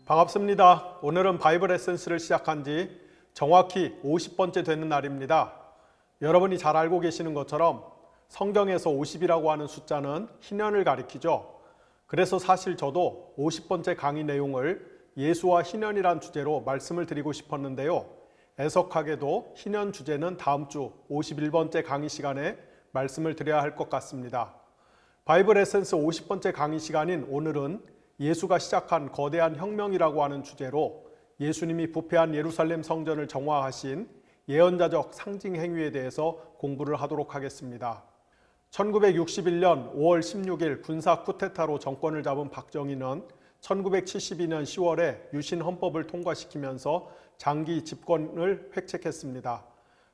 반갑습니다. 오늘은 바이블 에센스를 시작한 지 정확히 50번째 되는 날입니다. 여러분이 잘 알고 계시는 것처럼 성경에서 50이라고 하는 숫자는 희년을 가리키죠. 그래서 사실 저도 50번째 강의 내용을 예수와 희년이란 주제로 말씀을 드리고 싶었는데요. 애석하게도 희년 주제는 다음 주 51번째 강의 시간에 말씀을 드려야 할 것 같습니다. 바이블 에센스 50번째 강의 시간인 오늘은 예수가 시작한 거대한 혁명이라고 하는 주제로 예수님이 부패한 예루살렘 성전을 정화하신 예언자적 상징 행위에 대해서 공부를 하도록 하겠습니다. 1961년 5월 16일 군사 쿠데타로 정권을 잡은 박정희는 1972년 10월에 유신 헌법을 통과시키면서 장기 집권을 획책했습니다.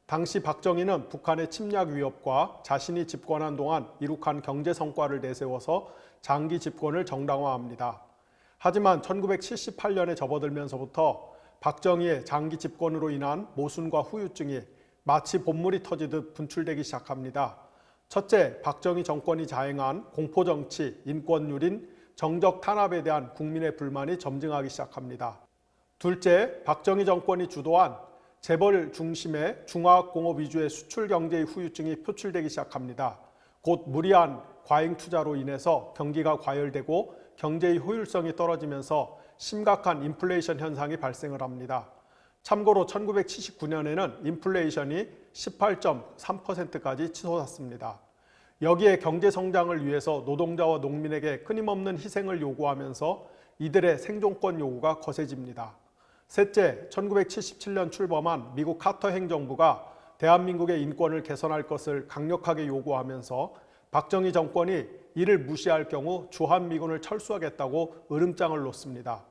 당시 박정희는 북한의 침략 위협과 자신이 집권한 동안 이룩한 경제 성과를 내세워서 장기 집권을 정당화합니다. 하지만 1978년에 접어들면서부터 박정희의 장기 집권으로 인한 모순과 후유증이 마치 본물이 터지듯 분출되기 시작합니다. 첫째, 박정희 정권이 자행한 공포정치, 인권유린, 정적 탄압에 대한 국민의 불만이 점증하기 시작합니다. 둘째, 박정희 정권이 주도한 재벌 중심의 중화학공업 위주의 수출 경제의 후유증이 표출되기 시작합니다. 곧 무리한 과잉 투자로 인해서 경기가 과열되고 경제의 효율성이 떨어지면서 심각한 인플레이션 현상이 발생을 합니다. 참고로 1979년에는 인플레이션이 18.3%까지 치솟았습니다. 여기에 경제 성장을 위해서 노동자와 농민에게 끊임없는 희생을 요구하면서 이들의 생존권 요구가 거세집니다. 셋째, 1977년 출범한 미국 카터 행정부가 대한민국의 인권을 개선할 것을 강력하게 요구하면서 박정희 정권이 이를 무시할 경우 주한미군을 철수하겠다고 으름장을 놓습니다.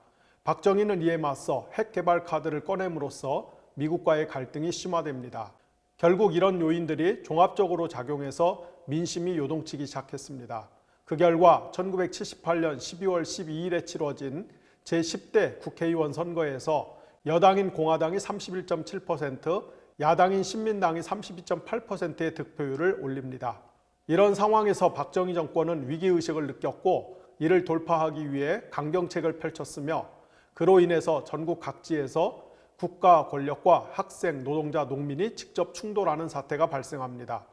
박정희는 이에 맞서 핵 개발 카드를 꺼냄으로써 미국과의 갈등이 심화됩니다. 결국 이런 요인들이 종합적으로 작용해서 민심이 요동치기 시작했습니다. 그 결과 1978년 12월 12일에 치러진 제10대 국회의원 선거에서 여당인 공화당이 31.7%, 야당인 신민당이 32.8%의 득표율을 올립니다. 이런 상황에서 박정희 정권은 위기의식을 느꼈고 이를 돌파하기 위해 강경책을 펼쳤으며 그로 인해서 전국 각지에서 국가 권력과 학생, 노동자, 농민이 직접 충돌하는 사태가 발생합니다.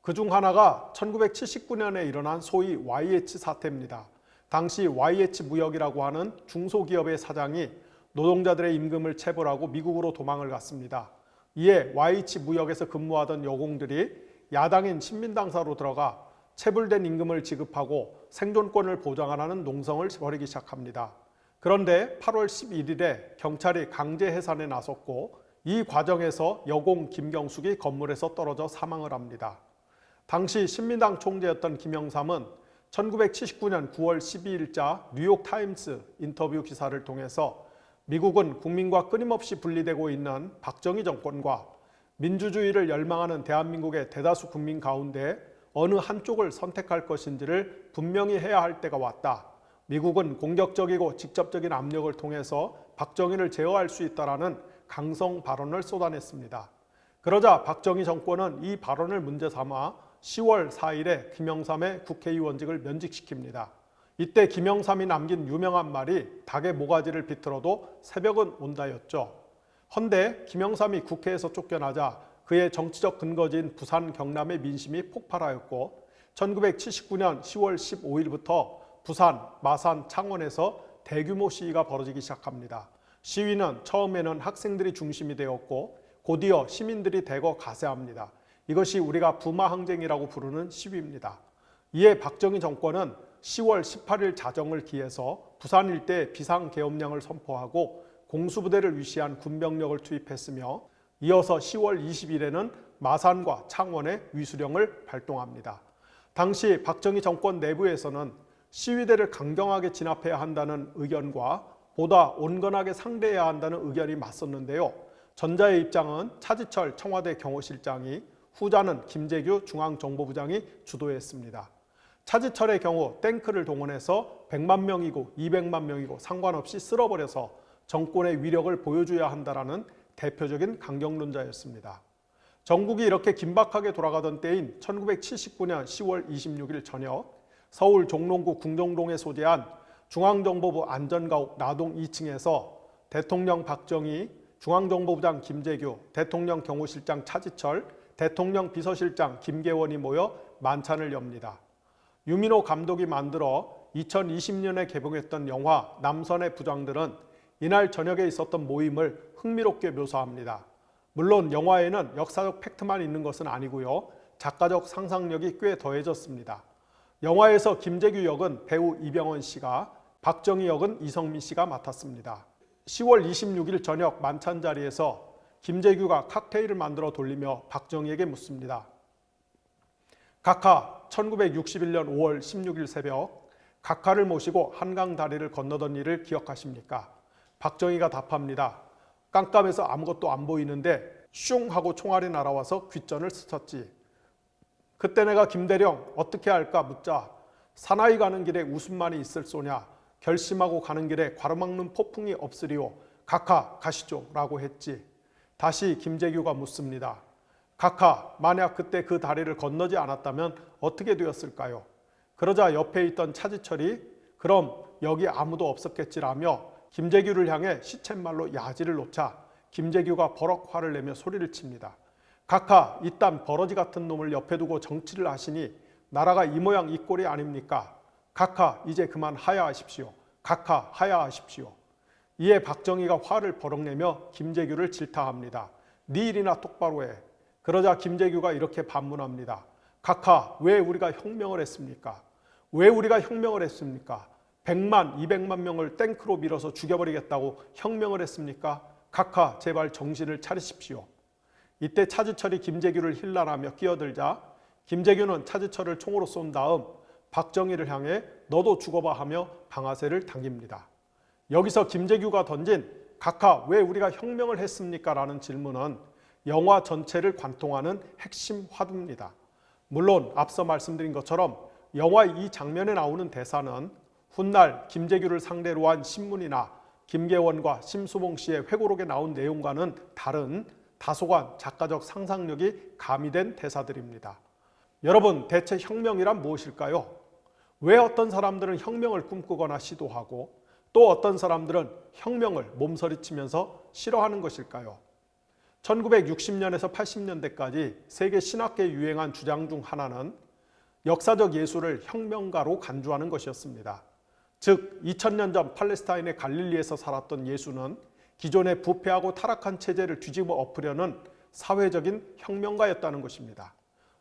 그중 하나가 1979년에 일어난 소위 YH 사태입니다. 당시 YH 무역이라고 하는 중소기업의 사장이 노동자들의 임금을 체불하고 미국으로 도망을 갔습니다. 이에 YH 무역에서 근무하던 여공들이 야당인 신민당사로 들어가 체불된 임금을 지급하고 생존권을 보장하라는 농성을 벌이기 시작합니다. 그런데 8월 11일에 경찰이 강제 해산에 나섰고 이 과정에서 여공 김경숙이 건물에서 떨어져 사망을 합니다. 당시 신민당 총재였던 김영삼은 1979년 9월 12일자 뉴욕타임스 인터뷰 기사를 통해서 미국은 국민과 끊임없이 분리되고 있는 박정희 정권과 민주주의를 열망하는 대한민국의 대다수 국민 가운데 어느 한쪽을 선택할 것인지를 분명히 해야 할 때가 왔다. 미국은 공격적이고 직접적인 압력을 통해서 박정희를 제어할 수 있다라는 강성 발언을 쏟아냈습니다. 그러자 박정희 정권은 이 발언을 문제 삼아 10월 4일에 김영삼의 국회의원직을 면직시킵니다. 이때 김영삼이 남긴 유명한 말이 닭의 모가지를 비틀어도 새벽은 온다였죠. 헌데 김영삼이 국회에서 쫓겨나자 그의 정치적 근거지인 부산 경남의 민심이 폭발하였고 1979년 10월 15일부터 부산, 마산, 창원에서 대규모 시위가 벌어지기 시작합니다. 시위는 처음에는 학생들이 중심이 되었고 곧이어 시민들이 대거 가세합니다. 이것이 우리가 부마항쟁이라고 부르는 시위입니다. 이에 박정희 정권은 10월 18일 자정을 기해서 부산 일대에 비상계엄령을 선포하고 공수부대를 위시한 군병력을 투입했으며 이어서 10월 20일에는 마산과 창원에 위수령을 발동합니다. 당시 박정희 정권 내부에서는 시위대를 강경하게 진압해야 한다는 의견과 보다 온건하게 상대해야 한다는 의견이 맞섰는데요. 전자의 입장은 차지철 청와대 경호실장이, 후자는 김재규 중앙정보부장이 주도했습니다. 차지철의 경우 탱크를 동원해서 100만 명이고 200만 명이고 상관없이 쓸어버려서 정권의 위력을 보여줘야 한다라는 대표적인 강경론자였습니다. 전국이 이렇게 긴박하게 돌아가던 때인 1979년 10월 26일 저녁 서울 종롱구 궁정동에 소재한 중앙정보부 안전가옥 나동 2층에서 대통령 박정희, 중앙정보부장 김재규, 대통령 경호실장 차지철, 대통령 비서실장 김계원이 모여 만찬을 엽니다. 유민호 감독이 만들어 2020년에 개봉했던 영화 남선의 부장들은 이날 저녁에 있었던 모임을 흥미롭게 묘사합니다. 물론 영화에는 역사적 팩트만 있는 것은 아니고요. 작가적 상상력이 꽤 더해졌습니다. 영화에서 김재규 역은 배우 이병헌 씨가, 박정희 역은 이성민 씨가 맡았습니다. 10월 26일 저녁 만찬 자리에서 김재규가 칵테일을 만들어 돌리며 박정희에게 묻습니다. 각하 1961년 5월 16일 새벽 각하를 모시고 한강 다리를 건너던 일을 기억하십니까? 박정희가 답합니다. 깜깜해서 아무것도 안 보이는데 슝 하고 총알이 날아와서 귓전을 스쳤지. 그때 내가 김대령 어떻게 할까 묻자 사나이 가는 길에 웃음만이 있을 소냐. 결심하고 가는 길에 가로막는 폭풍이 없으리오. 각하 가시죠 라고 했지. 다시 김재규가 묻습니다. 각하 만약 그때 그 다리를 건너지 않았다면 어떻게 되었을까요? 그러자 옆에 있던 차지철이 그럼 여기 아무도 없었겠지라며 김재규를 향해 시쳇말로 야지를 놓자 김재규가 버럭 화를 내며 소리를 칩니다. 각하 이딴 버러지 같은 놈을 옆에 두고 정치를 하시니 나라가 이 모양 이 꼴이 아닙니까? 각하 이제 그만 하야하십시오. 각하 하야하십시오. 이에 박정희가 화를 버럭 내며 김재규를 질타합니다. 네 일이나 똑바로 해. 그러자 김재규가 이렇게 반문합니다. 각하 왜 우리가 혁명을 했습니까? 왜 우리가 혁명을 했습니까? 100만, 200만 명을 탱크로 밀어서 죽여버리겠다고 혁명을 했습니까? 각하 제발 정신을 차리십시오. 이때 차지철이 김재규를 힐난하며 끼어들자 김재규는 차지철을 총으로 쏜 다음 박정희를 향해 너도 죽어봐 하며 방아쇠를 당깁니다. 여기서 김재규가 던진 각하 왜 우리가 혁명을 했습니까? 라는 질문은 영화 전체를 관통하는 핵심 화두입니다. 물론 앞서 말씀드린 것처럼 영화 이 장면에 나오는 대사는 훗날 김재규를 상대로 한 신문이나 김계원과 심수봉 씨의 회고록에 나온 내용과는 다른 다소간 작가적 상상력이 가미된 대사들입니다. 여러분, 대체 혁명이란 무엇일까요? 왜 어떤 사람들은 혁명을 꿈꾸거나 시도하고 또 어떤 사람들은 혁명을 몸서리치면서 싫어하는 것일까요? 1960년에서 80년대까지 세계 신학계에 유행한 주장 중 하나는 역사적 예술을 혁명가로 간주하는 것이었습니다. 즉 2000년 전 팔레스타인의 갈릴리에서 살았던 예수는 기존의 부패하고 타락한 체제를 뒤집어 엎으려는 사회적인 혁명가였다는 것입니다.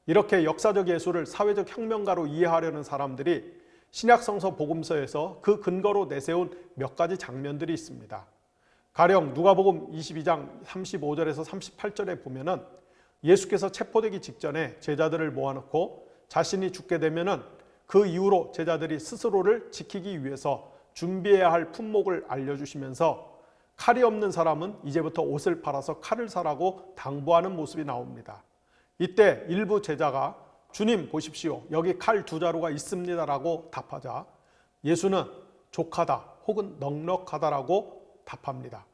이렇게 역사적 예술을 사회적 혁명가로 이해하려는 사람들이 신약성서 복음서에서 그 근거로 내세운 몇 가지 장면들이 있습니다. 가령 누가복음 22장 35절에서 38절에 보면은 예수께서 체포되기 직전에 제자들을 모아놓고 자신이 죽게 되면은 그 이후로 제자들이 스스로를 지키기 위해서 준비해야 할 품목을 알려주시면서 칼이 없는 사람은 이제부터 옷을 팔아서 칼을 사라고 당부하는 모습이 나옵니다. 이때 일부 제자가 주님 보십시오. 여기 칼 2자루가 있습니다 라고 답하자 예수는 족하다 혹은 넉넉하다라고 답합니다.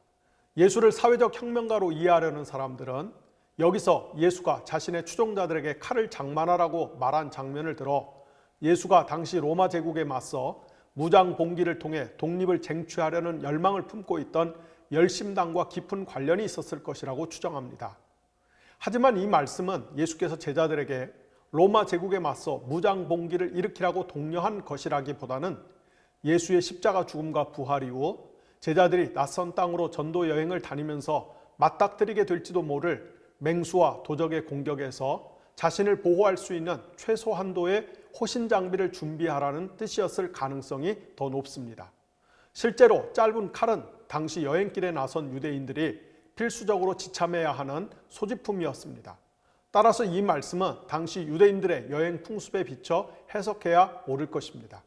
예수를 사회적 혁명가로 이해하려는 사람들은 여기서 예수가 자신의 추종자들에게 칼을 장만하라고 말한 장면을 들어 예수가 당시 로마 제국에 맞서 무장 봉기를 통해 독립을 쟁취하려는 열망을 품고 있던 열심당과 깊은 관련이 있었을 것이라고 추정합니다. 하지만 이 말씀은 예수께서 제자들에게 로마 제국에 맞서 무장 봉기를 일으키라고 독려한 것이라기보다는 예수의 십자가 죽음과 부활 이후 제자들이 낯선 땅으로 전도 여행을 다니면서 맞닥뜨리게 될지도 모를 맹수와 도적의 공격에서 자신을 보호할 수 있는 최소 한도의 호신 장비를 준비하라는 뜻이었을 가능성이 더 높습니다. 실제로 짧은 칼은 당시 여행길에 나선 유대인들이 필수적으로 지참해야 하는 소지품이었습니다. 따라서 이 말씀은 당시 유대인들의 여행 풍습에 비춰 해석해야 옳을 것입니다.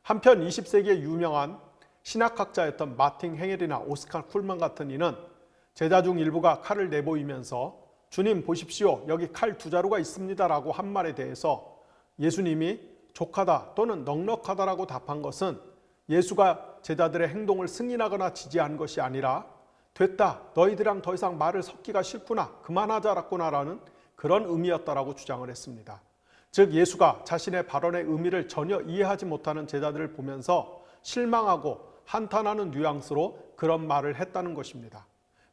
한편 20세기의 유명한 신학학자였던 마틴 행헬이나 오스카 쿨만 같은 이는 제자 중 일부가 칼을 내보이면서 주님 보십시오. 여기 칼 2자루가 있습니다 라고 한 말에 대해서 예수님이 족하다 또는 넉넉하다라고 답한 것은 예수가 제자들의 행동을 승인하거나 지지한 것이 아니라 됐다. 너희들이랑 더 이상 말을 섞기가 싫구나. 그만하자라구나라는 그런 의미였다라고 주장을 했습니다. 즉 예수가 자신의 발언의 의미를 전혀 이해하지 못하는 제자들을 보면서 실망하고 한탄하는 뉘앙스로 그런 말을 했다는 것입니다.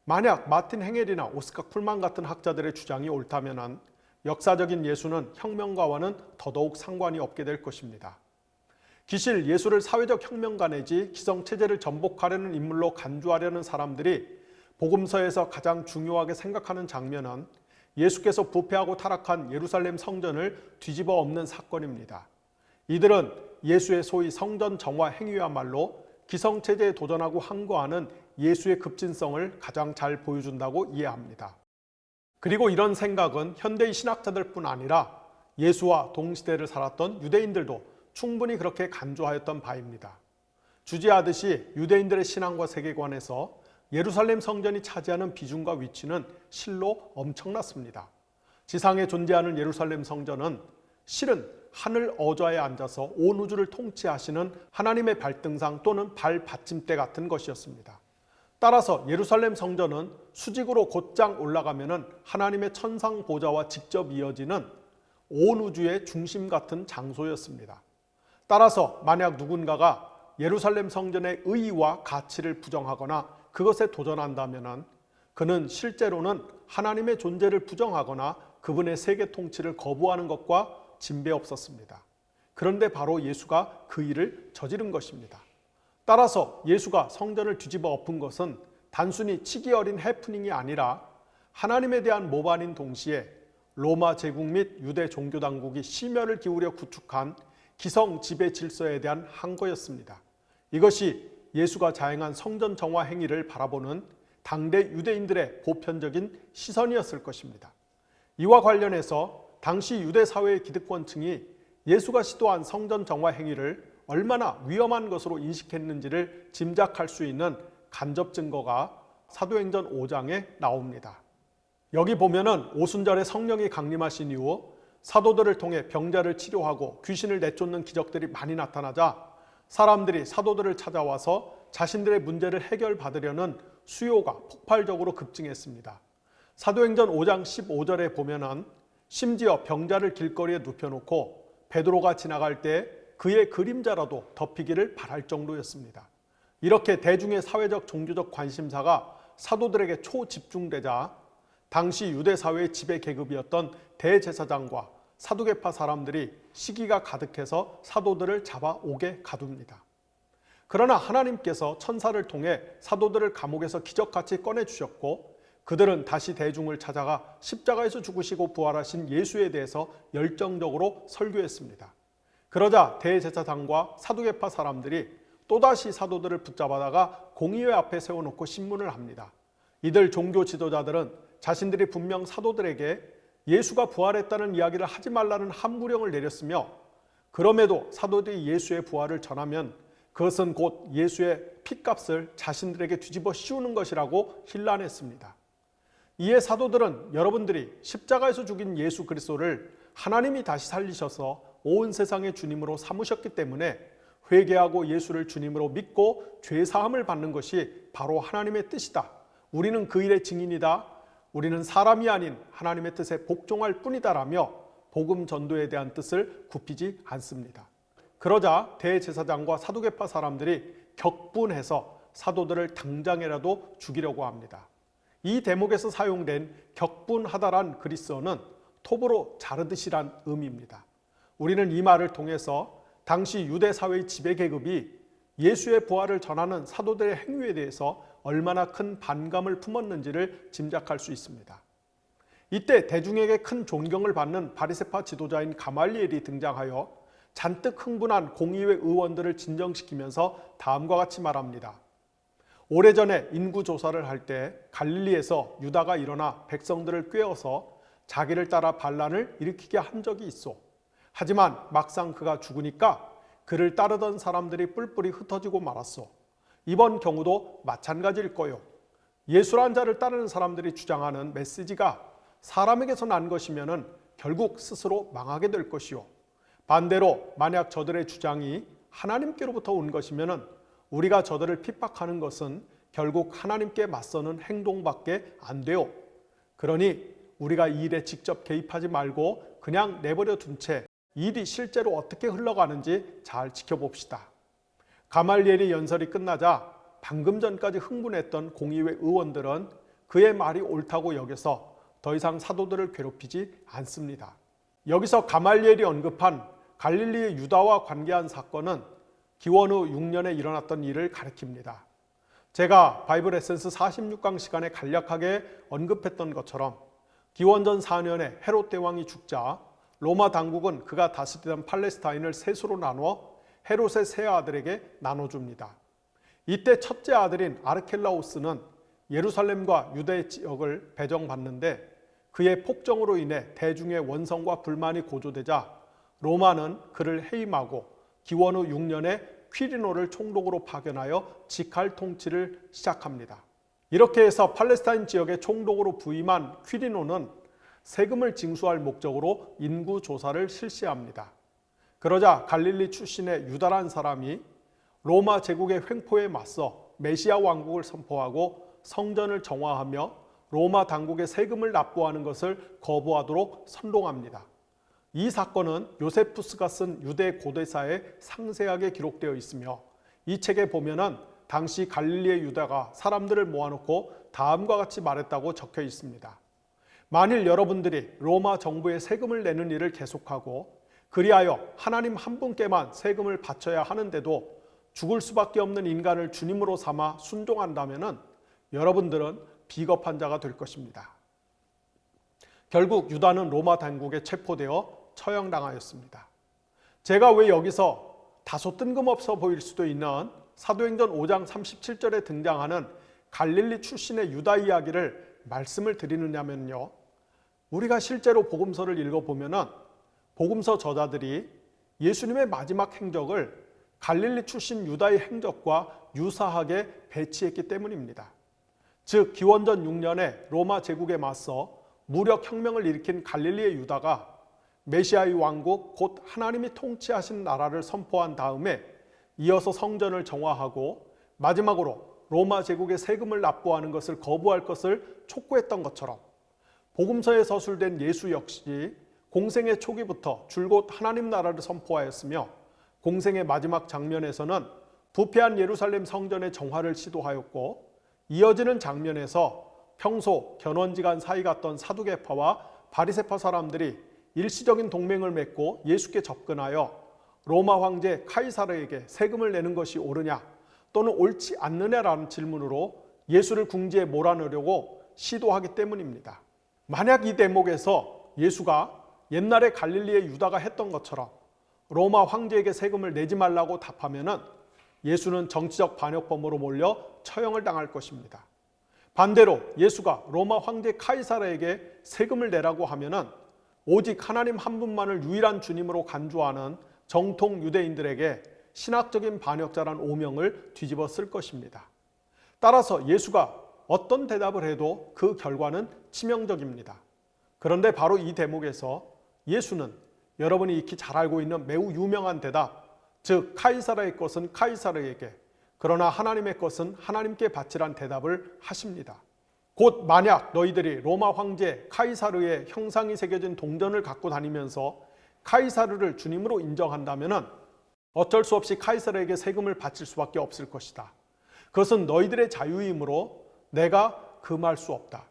만약 마틴 행헬이나 오스카 쿨만 같은 학자들의 주장이 옳다면 역사적인 예수는 혁명가와는 더더욱 상관이 없게 될 것입니다. 기실 예수를 사회적 혁명가 내지 기성체제를 전복하려는 인물로 간주하려는 사람들이 복음서에서 가장 중요하게 생각하는 장면은 예수께서 부패하고 타락한 예루살렘 성전을 뒤집어 엎는 사건입니다. 이들은 예수의 소위 성전 정화 행위야말로 기성체제에 도전하고 항거하는 예수의 급진성을 가장 잘 보여준다고 이해합니다. 그리고 이런 생각은 현대의 신학자들 뿐 아니라 예수와 동시대를 살았던 유대인들도 충분히 그렇게 간주하였던 바입니다. 주지하듯이 유대인들의 신앙과 세계관에서 예루살렘 성전이 차지하는 비중과 위치는 실로 엄청났습니다. 지상에 존재하는 예루살렘 성전은 실은 하늘 어좌에 앉아서 온 우주를 통치하시는 하나님의 발등상 또는 발받침대 같은 것이었습니다. 따라서 예루살렘 성전은 수직으로 곧장 올라가면 하나님의 천상 보좌와 직접 이어지는 온 우주의 중심 같은 장소였습니다. 따라서 만약 누군가가 예루살렘 성전의 의의와 가치를 부정하거나 그것에 도전한다면 그는 실제로는 하나님의 존재를 부정하거나 그분의 세계 통치를 거부하는 것과 진배 없었습니다. 그런데 바로 예수가 그 일을 저지른 것입니다. 따라서 예수가 성전을 뒤집어 엎은 것은 단순히 치기 어린 해프닝이 아니라 하나님에 대한 모반인 동시에 로마 제국 및 유대 종교 당국이 심혈을 기울여 구축한 기성 지배 질서에 대한 항거였습니다. 이것이 예수가 자행한 성전 정화 행위를 바라보는 당대 유대인들의 보편적인 시선이었을 것입니다. 이와 관련해서 당시 유대 사회의 기득권층이 예수가 시도한 성전 정화 행위를 얼마나 위험한 것으로 인식했는지를 짐작할 수 있는 간접 증거가 사도행전 5장에 나옵니다. 여기 보면은 오순절에 성령이 강림하신 이후 사도들을 통해 병자를 치료하고 귀신을 내쫓는 기적들이 많이 나타나자 사람들이 사도들을 찾아와서 자신들의 문제를 해결받으려는 수요가 폭발적으로 급증했습니다. 사도행전 5장 15절에 보면은 심지어 병자를 길거리에 눕혀놓고 베드로가 지나갈 때 그의 그림자라도 덮이기를 바랄 정도였습니다. 이렇게 대중의 사회적 종교적 관심사가 사도들에게 초집중되자 당시 유대 사회의 지배 계급이었던 대제사장과 사두개파 사람들이 시기가 가득해서 사도들을 잡아오게 가둡니다. 그러나 하나님께서 천사를 통해 사도들을 감옥에서 기적같이 꺼내주셨고 그들은 다시 대중을 찾아가 십자가에서 죽으시고 부활하신 예수에 대해서 열정적으로 설교했습니다. 그러자 대제사장과 사두개파 사람들이 또다시 사도들을 붙잡아다가 공의회 앞에 세워놓고 신문을 합니다. 이들 종교 지도자들은 자신들이 분명 사도들에게 예수가 부활했다는 이야기를 하지 말라는 함구령을 내렸으며 그럼에도 사도들이 예수의 부활을 전하면 그것은 곧 예수의 핏값을 자신들에게 뒤집어 씌우는 것이라고 힐난했습니다. 이에 사도들은 여러분들이 십자가에서 죽인 예수 그리스도를 하나님이 다시 살리셔서 온 세상의 주님으로 삼으셨기 때문에 회개하고 예수를 주님으로 믿고 죄사함을 받는 것이 바로 하나님의 뜻이다. 우리는 그 일의 증인이다. 우리는 사람이 아닌 하나님의 뜻에 복종할 뿐이다라며 복음 전도에 대한 뜻을 굽히지 않습니다. 그러자 대제사장과 사두개파 사람들이 격분해서 사도들을 당장이라도 죽이려고 합니다. 이 대목에서 사용된 격분하다란 그리스어는 톱으로 자르듯이란 의미입니다. 우리는 이 말을 통해서 당시 유대 사회의 지배 계급이 예수의 부활을 전하는 사도들의 행위에 대해서 얼마나 큰 반감을 품었는지를 짐작할 수 있습니다. 이때 대중에게 큰 존경을 받는 바리새파 지도자인 가말리엘이 등장하여 잔뜩 흥분한 공의회 의원들을 진정시키면서 다음과 같이 말합니다. 오래전에 인구조사를 할 때 갈릴리에서 유다가 일어나 백성들을 꾀어서 자기를 따라 반란을 일으키게 한 적이 있어. 하지만 막상 그가 죽으니까 그를 따르던 사람들이 뿔뿔이 흩어지고 말았어. 이번 경우도 마찬가지일 거요. 예수란 자를 따르는 사람들이 주장하는 메시지가 사람에게서 난 것이면 결국 스스로 망하게 될 것이요. 반대로 만약 저들의 주장이 하나님께로부터 온 것이면 우리가 저들을 핍박하는 것은 결국 하나님께 맞서는 행동밖에 안 돼요. 그러니 우리가 이 일에 직접 개입하지 말고 그냥 내버려 둔 채 일이 실제로 어떻게 흘러가는지 잘 지켜봅시다. 가말리엘의 연설이 끝나자 방금 전까지 흥분했던 공의회 의원들은 그의 말이 옳다고 여겨서 더 이상 사도들을 괴롭히지 않습니다. 여기서 가말리엘이 언급한 갈릴리의 유다와 관계한 사건은 기원 후 6년에 일어났던 일을 가리킵니다. 제가 바이블 에센스 46강 시간에 간략하게 언급했던 것처럼 기원전 4년에 헤롯 대왕이 죽자 로마 당국은 그가 다스리던 팔레스타인을 셋으로 나누어 헤롯의 세 아들에게 나눠줍니다. 이때 첫째 아들인 아르켈라오스는 예루살렘과 유대 지역을 배정받는데 그의 폭정으로 인해 대중의 원성과 불만이 고조되자 로마는 그를 해임하고 기원 후 6년에 퀴리노를 총독으로 파견하여 직할 통치를 시작합니다. 이렇게 해서 팔레스타인 지역의 총독으로 부임한 퀴리노는 세금을 징수할 목적으로 인구 조사를 실시합니다. 그러자 갈릴리 출신의 유다란 사람이 로마 제국의 횡포에 맞서 메시아 왕국을 선포하고 성전을 정화하며 로마 당국의 세금을 납부하는 것을 거부하도록 선동합니다. 이 사건은 요세푸스가 쓴 유대 고대사에 상세하게 기록되어 있으며 이 책에 보면은 당시 갈릴리의 유다가 사람들을 모아놓고 다음과 같이 말했다고 적혀 있습니다. 만일 여러분들이 로마 정부에 세금을 내는 일을 계속하고 그리하여 하나님 한 분께만 세금을 바쳐야 하는데도 죽을 수밖에 없는 인간을 주님으로 삼아 순종한다면은 여러분들은 비겁한 자가 될 것입니다. 결국 유다는 로마 당국에 체포되어 처형당하였습니다. 제가 왜 여기서 다소 뜬금없어 보일 수도 있는 사도행전 5장 37절에 등장하는 갈릴리 출신의 유다 이야기를 말씀을 드리느냐면요. 우리가 실제로 복음서를 읽어보면 복음서 저자들이 예수님의 마지막 행적을 갈릴리 출신 유다의 행적과 유사하게 배치했기 때문입니다. 즉 기원전 6년에 로마 제국에 맞서 무력 혁명을 일으킨 갈릴리의 유다가 메시아의 왕국 곧 하나님이 통치하신 나라를 선포한 다음에 이어서 성전을 정화하고 마지막으로 로마 제국의 세금을 납부하는 것을 거부할 것을 촉구했던 것처럼 복음서에 서술된 예수 역시 공생의 초기부터 줄곧 하나님 나라를 선포하였으며 공생의 마지막 장면에서는 부패한 예루살렘 성전의 정화를 시도하였고 이어지는 장면에서 평소 견원지간 사이 같던 사두개파와 바리새파 사람들이 일시적인 동맹을 맺고 예수께 접근하여 로마 황제 카이사르에게 세금을 내는 것이 옳으냐 또는 옳지 않느냐라는 질문으로 예수를 궁지에 몰아넣으려고 시도하기 때문입니다. 만약 이 대목에서 예수가 옛날에 갈릴리의 유다가 했던 것처럼 로마 황제에게 세금을 내지 말라고 답하면은 예수는 정치적 반역범으로 몰려 처형을 당할 것입니다. 반대로 예수가 로마 황제 카이사르에게 세금을 내라고 하면은 오직 하나님 한 분만을 유일한 주님으로 간주하는 정통 유대인들에게 신학적인 반역자란 오명을 뒤집어 쓸 것입니다. 따라서 예수가 어떤 대답을 해도 그 결과는 치명적입니다. 그런데 바로 이 대목에서 예수는 여러분이 익히 잘 알고 있는 매우 유명한 대답, 즉 카이사르의 것은 카이사르에게 그러나 하나님의 것은 하나님께 바치란 대답을 하십니다. 곧 만약 너희들이 로마 황제 카이사르의 형상이 새겨진 동전을 갖고 다니면서 카이사르를 주님으로 인정한다면 어쩔 수 없이 카이사르에게 세금을 바칠 수밖에 없을 것이다. 그것은 너희들의 자유이므로 내가 금할 수 없다.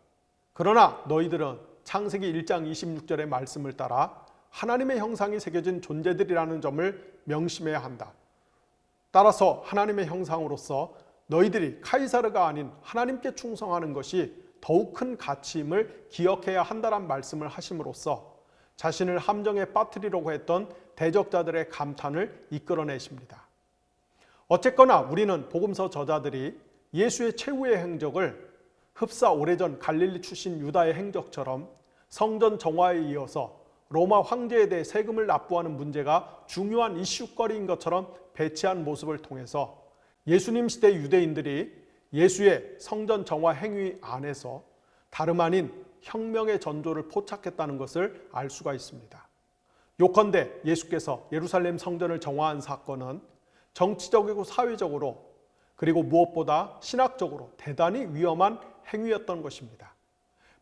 그러나 너희들은 창세기 1장 26절의 말씀을 따라 하나님의 형상이 새겨진 존재들이라는 점을 명심해야 한다. 따라서 하나님의 형상으로서 너희들이 카이사르가 아닌 하나님께 충성하는 것이 더욱 큰 가치임을 기억해야 한다는 말씀을 하심으로써 자신을 함정에 빠뜨리려고 했던 대적자들의 감탄을 이끌어내십니다. 어쨌거나 우리는 복음서 저자들이 예수의 최후의 행적을 흡사 오래전 갈릴리 출신 유다의 행적처럼 성전 정화에 이어서 로마 황제에 대해 세금을 납부하는 문제가 중요한 이슈거리인 것처럼 배치한 모습을 통해서 예수님 시대 유대인들이 예수의 성전 정화 행위 안에서 다름 아닌 혁명의 전조를 포착했다는 것을 알 수가 있습니다. 요컨대 예수께서 예루살렘 성전을 정화한 사건은 정치적이고 사회적으로 그리고 무엇보다 신학적으로 대단히 위험한 행위였던 것입니다.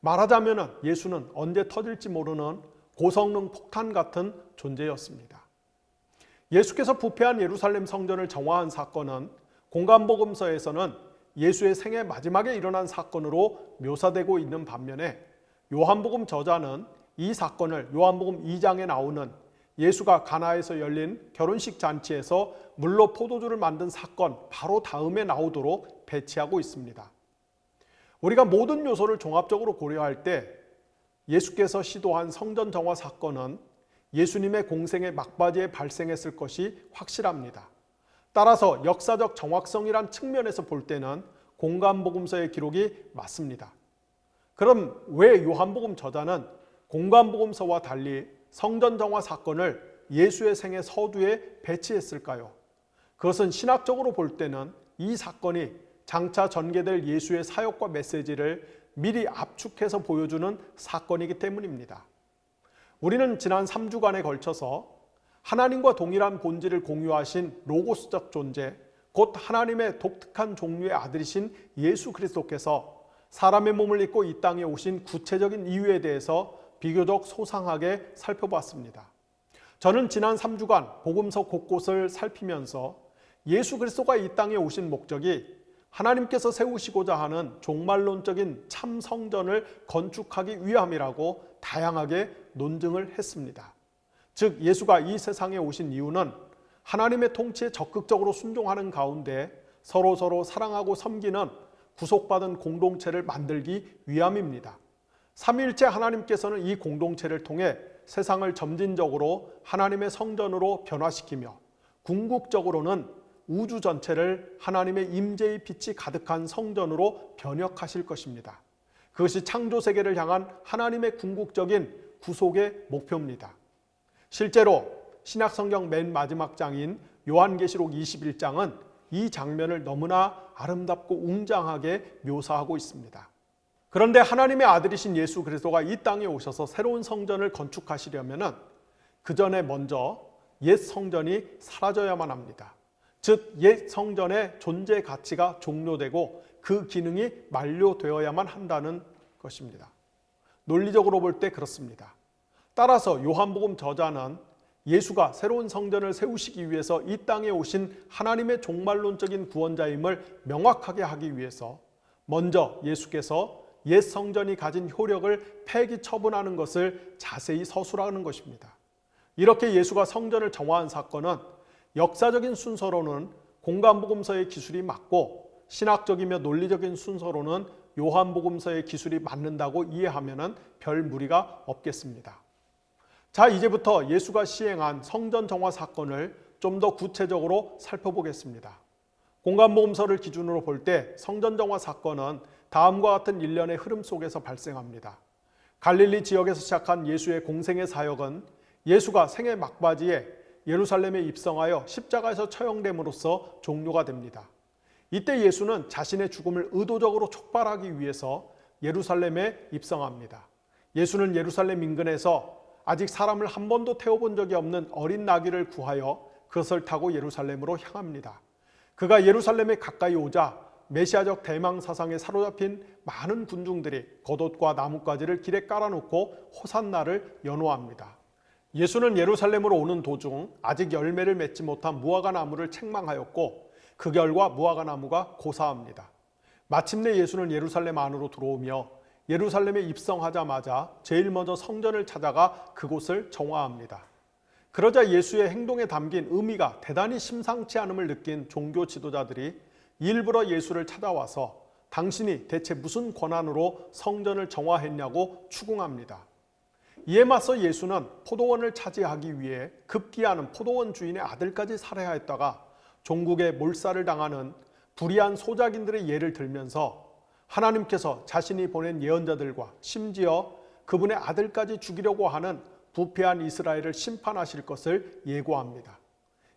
말하자면 예수는 언제 터질지 모르는 고성능 폭탄 같은 존재였습니다. 예수께서 부패한 예루살렘 성전을 정화한 사건은 공간복음서에서는 예수의 생애 마지막에 일어난 사건으로 묘사되고 있는 반면에 요한복음 저자는 이 사건을 요한복음 2장에 나오는 예수가 가나에서 열린 결혼식 잔치에서 물로 포도주를 만든 사건 바로 다음에 나오도록 배치하고 있습니다. 우리가 모든 요소를 종합적으로 고려할 때 예수께서 시도한 성전 정화 사건은 예수님의 공생의 막바지에 발생했을 것이 확실합니다. 따라서 역사적 정확성이란 측면에서 볼 때는 공간복음서의 기록이 맞습니다. 그럼 왜 요한복음 저자는 공간복음서와 달리 성전 정화 사건을 예수의 생애 서두에 배치했을까요? 그것은 신학적으로 볼 때는 이 사건이 장차 전개될 예수의 사역과 메시지를 미리 압축해서 보여주는 사건이기 때문입니다. 우리는 지난 3주간에 걸쳐서 하나님과 동일한 본질을 공유하신 로고스적 존재, 곧 하나님의 독특한 종류의 아들이신 예수 그리스도께서 사람의 몸을 입고 이 땅에 오신 구체적인 이유에 대해서 비교적 소상하게 살펴봤습니다. 저는 지난 3주간 복음서 곳곳을 살피면서 예수 그리스도가 이 땅에 오신 목적이 하나님께서 세우시고자 하는 종말론적인 참 성전을 건축하기 위함이라고 다양하게 논증을 했습니다. 즉 예수가 이 세상에 오신 이유는 하나님의 통치에 적극적으로 순종하는 가운데 서로 사랑하고 섬기는 구속받은 공동체를 만들기 위함입니다. 삼위일체 하나님께서는 이 공동체를 통해 세상을 점진적으로 하나님의 성전으로 변화시키며 궁극적으로는 우주 전체를 하나님의 임재의 빛이 가득한 성전으로 변혁하실 것입니다. 그것이 창조 세계를 향한 하나님의 궁극적인 구속의 목표입니다. 실제로 신약성경 맨 마지막 장인 요한계시록 21장은 이 장면을 너무나 아름답고 웅장하게 묘사하고 있습니다. 그런데 하나님의 아들이신 예수 그리스도가 이 땅에 오셔서 새로운 성전을 건축하시려면 그 전에 먼저 옛 성전이 사라져야만 합니다. 즉 옛 성전의 존재 가치가 종료되고 그 기능이 만료되어야만 한다는 것입니다. 논리적으로 볼 때 그렇습니다. 따라서 요한복음 저자는 예수가 새로운 성전을 세우시기 위해서 이 땅에 오신 하나님의 종말론적인 구원자임을 명확하게 하기 위해서 먼저 예수께서 옛 성전이 가진 효력을 폐기 처분하는 것을 자세히 서술하는 것입니다. 이렇게 예수가 성전을 정화한 사건은 역사적인 순서로는 공간복음서의 기술이 맞고 신학적이며 논리적인 순서로는 요한복음서의 기술이 맞는다고 이해하면 별 무리가 없겠습니다. 자, 이제부터 예수가 시행한 성전 정화 사건을 좀 더 구체적으로 살펴보겠습니다. 공간복음서를 기준으로 볼 때 성전 정화 사건은 다음과 같은 일련의 흐름 속에서 발생합니다. 갈릴리 지역에서 시작한 예수의 공생의 사역은 예수가 생애 막바지에 예루살렘에 입성하여 십자가에서 처형됨으로써 종료가 됩니다. 이때 예수는 자신의 죽음을 의도적으로 촉발하기 위해서 예루살렘에 입성합니다. 예수는 예루살렘 인근에서 아직 사람을 한 번도 태워본 적이 없는 어린 나귀를 구하여 그것을 타고 예루살렘으로 향합니다. 그가 예루살렘에 가까이 오자 메시아적 대망 사상에 사로잡힌 많은 군중들이 겉옷과 나뭇가지를 길에 깔아놓고 호산나를 연호합니다. 예수는 예루살렘으로 오는 도중 아직 열매를 맺지 못한 무화과 나무를 책망하였고 그 결과 무화과 나무가 고사합니다. 마침내 예수는 예루살렘 안으로 들어오며 예루살렘에 입성하자마자 제일 먼저 성전을 찾아가 그곳을 정화합니다. 그러자 예수의 행동에 담긴 의미가 대단히 심상치 않음을 느낀 종교 지도자들이 일부러 예수를 찾아와서 당신이 대체 무슨 권한으로 성전을 정화했냐고 추궁합니다. 이에 맞서 예수는 포도원을 차지하기 위해 급기야는 포도원 주인의 아들까지 살해하였다가 종국에 몰살을 당하는 불의한 소작인들의 예를 들면서 하나님께서 자신이 보낸 예언자들과 심지어 그분의 아들까지 죽이려고 하는 부패한 이스라엘을 심판하실 것을 예고합니다.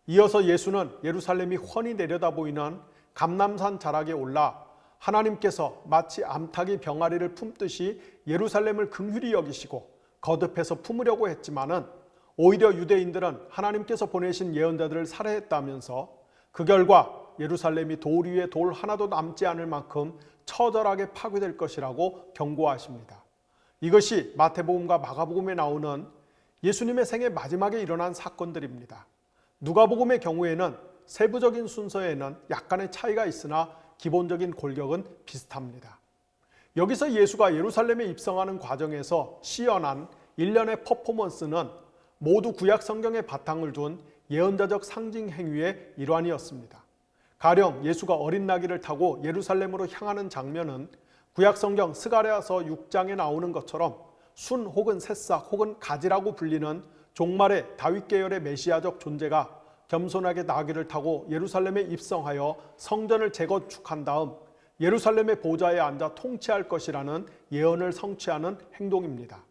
이어서 예수는 예루살렘이 훤히 내려다보이는 감람산 자락에 올라 하나님께서 마치 암탉이 병아리를 품듯이 예루살렘을 긍휼히 여기시고 거듭해서 품으려고 했지만은 오히려 유대인들은 하나님께서 보내신 예언자들을 살해했다면서 그 결과 예루살렘이 돌 위에 돌 하나도 남지 않을 만큼 처절하게 파괴될 것이라고 경고하십니다. 이것이 마태복음과 마가복음에 나오는 예수님의 생애 마지막에 일어난 사건들입니다. 누가복음의 경우에는 세부적인 순서에는 약간의 차이가 있으나 기본적인 골격은 비슷합니다. 여기서 예수가 예루살렘에 입성하는 과정에서 시연한 일련의 퍼포먼스는 모두 구약 성경에 바탕을 둔 예언자적 상징 행위의 일환이었습니다. 가령 예수가 어린 나귀를 타고 예루살렘으로 향하는 장면은 구약 성경 스가랴서 6장에 나오는 것처럼 순 혹은 새싹 혹은 가지라고 불리는 종말의 다윗 계열의 메시아적 존재가 겸손하게 나귀를 타고 예루살렘에 입성하여 성전을 재건축한 다음 예루살렘의 보좌에 앉아 통치할 것이라는 예언을 성취하는 행동입니다.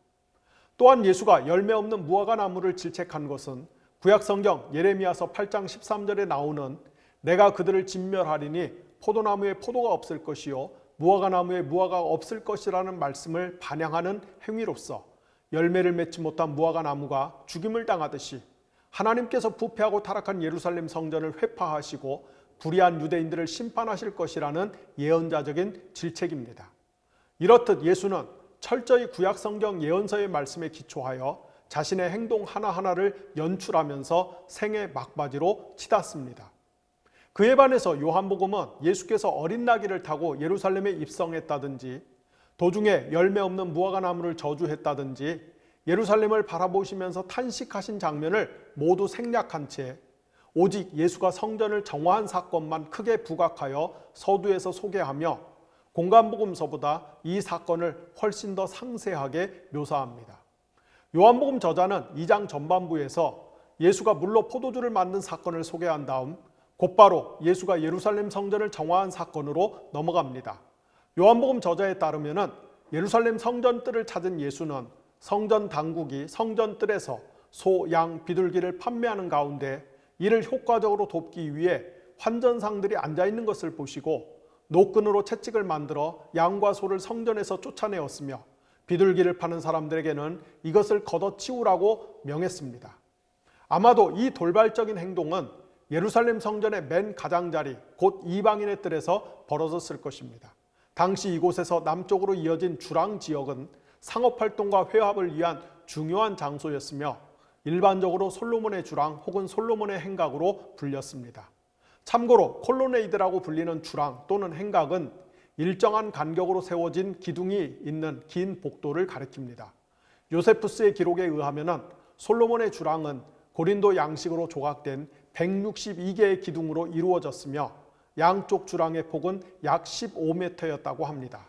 또한 예수가 열매 없는 무화과 나무를 질책한 것은 구약 성경 예레미야서 8장 13절에 나오는 내가 그들을 진멸하리니 포도나무에 포도가 없을 것이요 무화과 나무에 무화과가 없을 것이라는 말씀을 반영하는 행위로서 열매를 맺지 못한 무화과 나무가 죽임을 당하듯이 하나님께서 부패하고 타락한 예루살렘 성전을 회파하시고 불의한 유대인들을 심판하실 것이라는 예언자적인 질책입니다. 이렇듯 예수는 철저히 구약 성경 예언서의 말씀에 기초하여 자신의 행동 하나하나를 연출하면서 생의 막바지로 치닫습니다. 그에 반해서 요한복음은 예수께서 어린 나귀를 타고 예루살렘에 입성했다든지 도중에 열매 없는 무화과 나무를 저주했다든지 예루살렘을 바라보시면서 탄식하신 장면을 모두 생략한 채 오직 예수가 성전을 정화한 사건만 크게 부각하여 서두에서 소개하며 공간복음서보다 이 사건을 훨씬 더 상세하게 묘사합니다. 요한복음 저자는 2장 전반부에서 예수가 물로 포도주를 만든 사건을 소개한 다음 곧바로 예수가 예루살렘 성전을 정화한 사건으로 넘어갑니다. 요한복음 저자에 따르면 예루살렘 성전뜰을 찾은 예수는 성전 당국이 성전뜰에서 소, 양, 비둘기를 판매하는 가운데 이를 효과적으로 돕기 위해 환전상들이 앉아있는 것을 보시고 노끈으로 채찍을 만들어 양과 소를 성전에서 쫓아내었으며 비둘기를 파는 사람들에게는 이것을 걷어치우라고 명했습니다. 아마도 이 돌발적인 행동은 예루살렘 성전의 맨 가장자리 곧 이방인의 뜰에서 벌어졌을 것입니다. 당시 이곳에서 남쪽으로 이어진 주랑 지역은 상업활동과 회합을 위한 중요한 장소였으며 일반적으로 솔로몬의 주랑 혹은 솔로몬의 행각으로 불렸습니다. 참고로 콜로네이드라고 불리는 주랑 또는 행각은 일정한 간격으로 세워진 기둥이 있는 긴 복도를 가리킵니다. 요세푸스의 기록에 의하면 솔로몬의 주랑은 고린도 양식으로 조각된 162개의 기둥으로 이루어졌으며 양쪽 주랑의 폭은 약 15m였다고 합니다.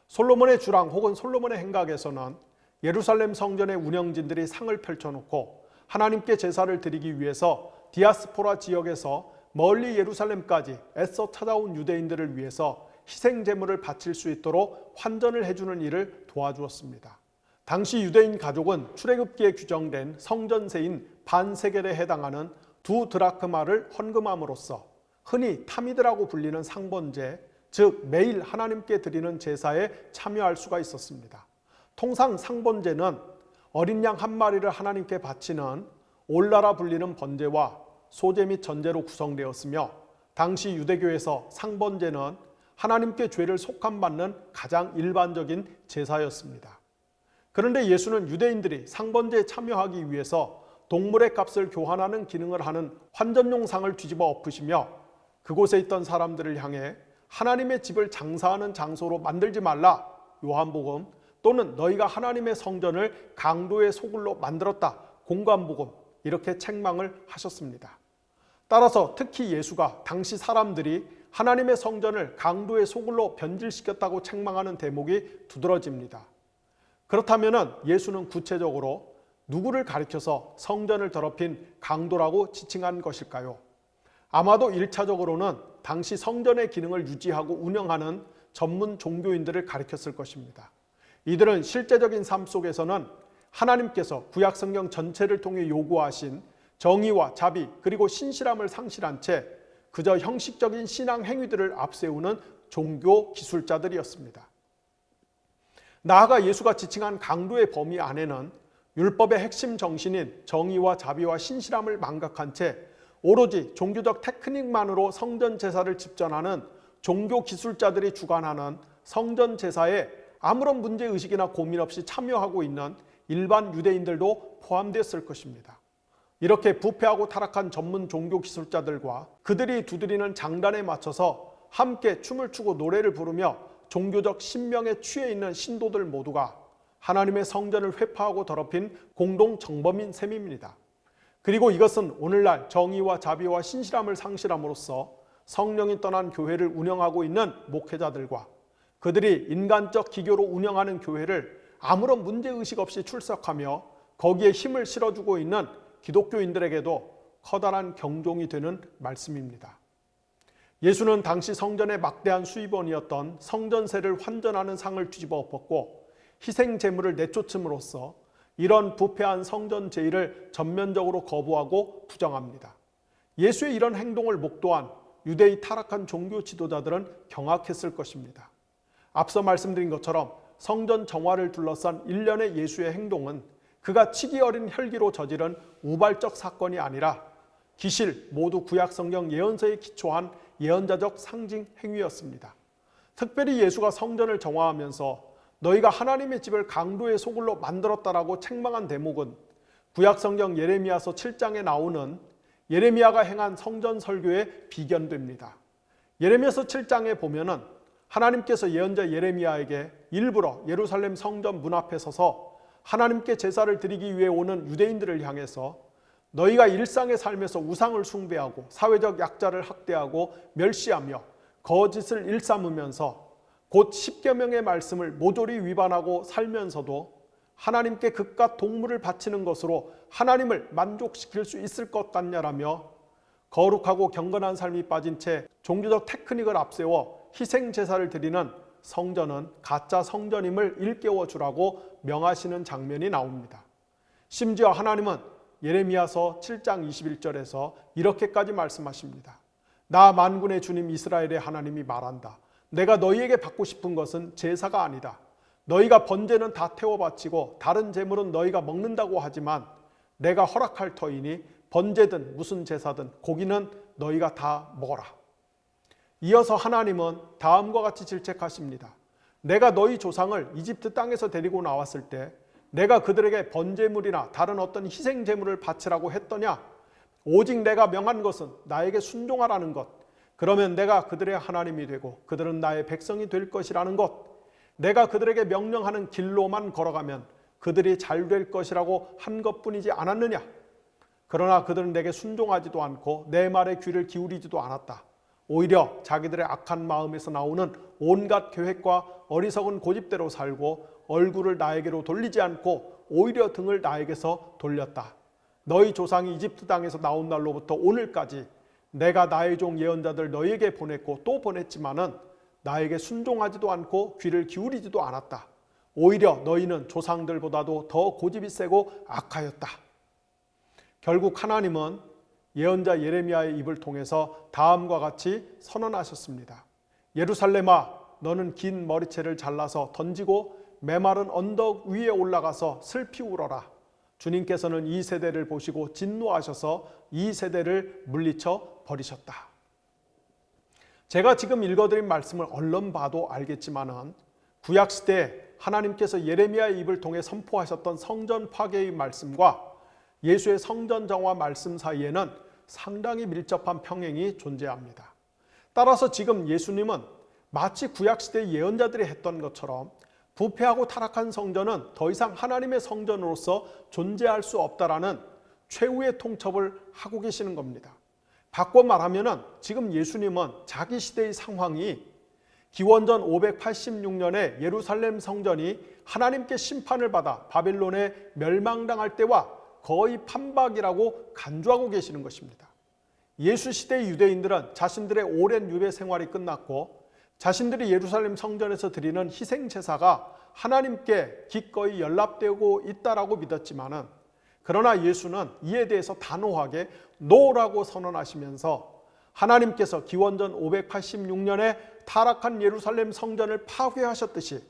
솔로몬의 주랑 혹은 솔로몬의 행각에서는 예루살렘 성전의 운영진들이 상을 펼쳐놓고 하나님께 제사를 드리기 위해서 디아스포라 지역에서 멀리 예루살렘까지 애써 찾아온 유대인들을 위해서 희생 제물을 바칠 수 있도록 환전을 해주는 일을 도와주었습니다. 당시 유대인 가족은 출애굽기에 규정된 성전세인 반세겔에 해당하는 2 드라크마를 헌금함으로써 흔히 타미드라고 불리는 상번제, 즉 매일 하나님께 드리는 제사에 참여할 수가 있었습니다. 통상 상번제는 어린 양 한 마리를 하나님께 바치는 올라라 불리는 번제와 소제 및 전제로 구성되었으며 당시 유대교에서 상번제는 하나님께 죄를 속함받는 가장 일반적인 제사였습니다. 그런데 예수는 유대인들이 상번제에 참여하기 위해서 동물의 값을 교환하는 기능을 하는 환전용 상을 뒤집어 엎으시며 그곳에 있던 사람들을 향해 하나님의 집을 장사하는 장소로 만들지 말라, 요한복음, 또는 너희가 하나님의 성전을 강도의 소굴로 만들었다, 공관복음, 이렇게 책망을 하셨습니다. 따라서 특히 예수가 당시 사람들이 하나님의 성전을 강도의 소굴로 변질시켰다고 책망하는 대목이 두드러집니다. 그렇다면 예수는 구체적으로 누구를 가리켜서 성전을 더럽힌 강도라고 지칭한 것일까요? 아마도 1차적으로는 당시 성전의 기능을 유지하고 운영하는 전문 종교인들을 가리켰을 것입니다. 이들은 실제적인 삶 속에서는 하나님께서 구약 성경 전체를 통해 요구하신 정의와 자비 그리고 신실함을 상실한 채 그저 형식적인 신앙 행위들을 앞세우는 종교 기술자들이었습니다. 나아가 예수가 지칭한 강도의 범위 안에는 율법의 핵심 정신인 정의와 자비와 신실함을 망각한 채 오로지 종교적 테크닉만으로 성전 제사를 집전하는 종교 기술자들이 주관하는 성전 제사에 아무런 문제의식이나 고민 없이 참여하고 있는 일반 유대인들도 포함되었을 것입니다. 이렇게 부패하고 타락한 전문 종교 기술자들과 그들이 두드리는 장단에 맞춰서 함께 춤을 추고 노래를 부르며 종교적 신명에 취해 있는 신도들 모두가 하나님의 성전을 회파하고 더럽힌 공동 정범인 셈입니다. 그리고 이것은 오늘날 정의와 자비와 신실함을 상실함으로써 성령이 떠난 교회를 운영하고 있는 목회자들과 그들이 인간적 기교로 운영하는 교회를 아무런 문제의식 없이 출석하며 거기에 힘을 실어주고 있는 기독교인들에게도 커다란 경종이 되는 말씀입니다. 예수는 당시 성전의 막대한 수입원이었던 성전세를 환전하는 상을 뒤집어 엎었고 희생 제물을 내쫓음으로써 이런 부패한 성전 제의를 전면적으로 거부하고 부정합니다. 예수의 이런 행동을 목도한 유대의 타락한 종교 지도자들은 경악했을 것입니다. 앞서 말씀드린 것처럼 성전 정화를 둘러싼 일련의 예수의 행동은 그가 치기 어린 혈기로 저지른 우발적 사건이 아니라 기실 모두 구약성경 예언서에 기초한 예언자적 상징 행위였습니다. 특별히 예수가 성전을 정화하면서 너희가 하나님의 집을 강도의 소굴로 만들었다라고 책망한 대목은 구약성경 예레미야서 7장에 나오는 예레미야가 행한 성전 설교에 비견됩니다. 예레미야서 7장에 보면은 하나님께서 예언자 예레미야에게 일부러 예루살렘 성전 문 앞에 서서 하나님께 제사를 드리기 위해 오는 유대인들을 향해서 너희가 일상의 삶에서 우상을 숭배하고 사회적 약자를 학대하고 멸시하며 거짓을 일삼으면서 곧 십계명의 말씀을 모조리 위반하고 살면서도 하나님께 극과 동물을 바치는 것으로 하나님을 만족시킬 수 있을 것 같냐라며 거룩하고 경건한 삶이 빠진 채 종교적 테크닉을 앞세워 희생 제사를 드리는 성전은 가짜 성전임을 일깨워 주라고 명하시는 장면이 나옵니다. 심지어 하나님은 예레미야서 7장 21절에서 이렇게까지 말씀하십니다. 나 만군의 주님 이스라엘의 하나님이 말한다. 내가 너희에게 받고 싶은 것은 제사가 아니다. 너희가 번제는 다 태워 바치고 다른 제물은 너희가 먹는다고 하지만 내가 허락할 터이니 번제든 무슨 제사든 고기는 너희가 다 먹어라. 이어서 하나님은 다음과 같이 질책하십니다. 내가 너희 조상을 이집트 땅에서 데리고 나왔을 때 내가 그들에게 번제물이나 다른 어떤 희생 제물을 바치라고 했더냐? 오직 내가 명한 것은 나에게 순종하라는 것. 그러면 내가 그들의 하나님이 되고 그들은 나의 백성이 될 것이라는 것. 내가 그들에게 명령하는 길로만 걸어가면 그들이 잘 될 것이라고 한 것뿐이지 않았느냐? 그러나 그들은 내게 순종하지도 않고 내 말에 귀를 기울이지도 않았다. 오히려 자기들의 악한 마음에서 나오는 온갖 계획과 어리석은 고집대로 살고 얼굴을 나에게로 돌리지 않고 오히려 등을 나에게서 돌렸다. 너희 조상이 이집트 땅에서 나온 날로부터 오늘까지 내가 나의 종 예언자들 너희에게 보냈고 또 보냈지만은 나에게 순종하지도 않고 귀를 기울이지도 않았다. 오히려 너희는 조상들보다도 더 고집이 세고 악하였다. 결국 하나님은 예언자 예레미야의 입을 통해서 다음과 같이 선언하셨습니다. 예루살렘아, 너는 긴 머리채를 잘라서 던지고 메마른 언덕 위에 올라가서 슬피 울어라. 주님께서는 이 세대를 보시고 진노하셔서 이 세대를 물리쳐 버리셨다. 제가 지금 읽어드린 말씀을 얼른 봐도 알겠지만은 구약시대에 하나님께서 예레미야의 입을 통해 선포하셨던 성전 파괴의 말씀과 예수의 성전 정화 말씀 사이에는 상당히 밀접한 평행이 존재합니다. 따라서 지금 예수님은 마치 구약시대 예언자들이 했던 것처럼 부패하고 타락한 성전은 더 이상 하나님의 성전으로서 존재할 수 없다라는 최후의 통첩을 하고 계시는 겁니다. 바꿔 말하면 지금 예수님은 자기 시대의 상황이 기원전 586년에 예루살렘 성전이 하나님께 심판을 받아 바벨론에 멸망당할 때와 거의 판박이라고 간주하고 계시는 것입니다. 예수 시대의 유대인들은 자신들의 오랜 유배 생활이 끝났고 자신들이 예루살렘 성전에서 드리는 희생 제사가 하나님께 기꺼이 연락되고 있다라고 믿었지만은 그러나 예수는 이에 대해서 단호하게 노라고 선언하시면서 하나님께서 기원전 586년에 타락한 예루살렘 성전을 파괴하셨듯이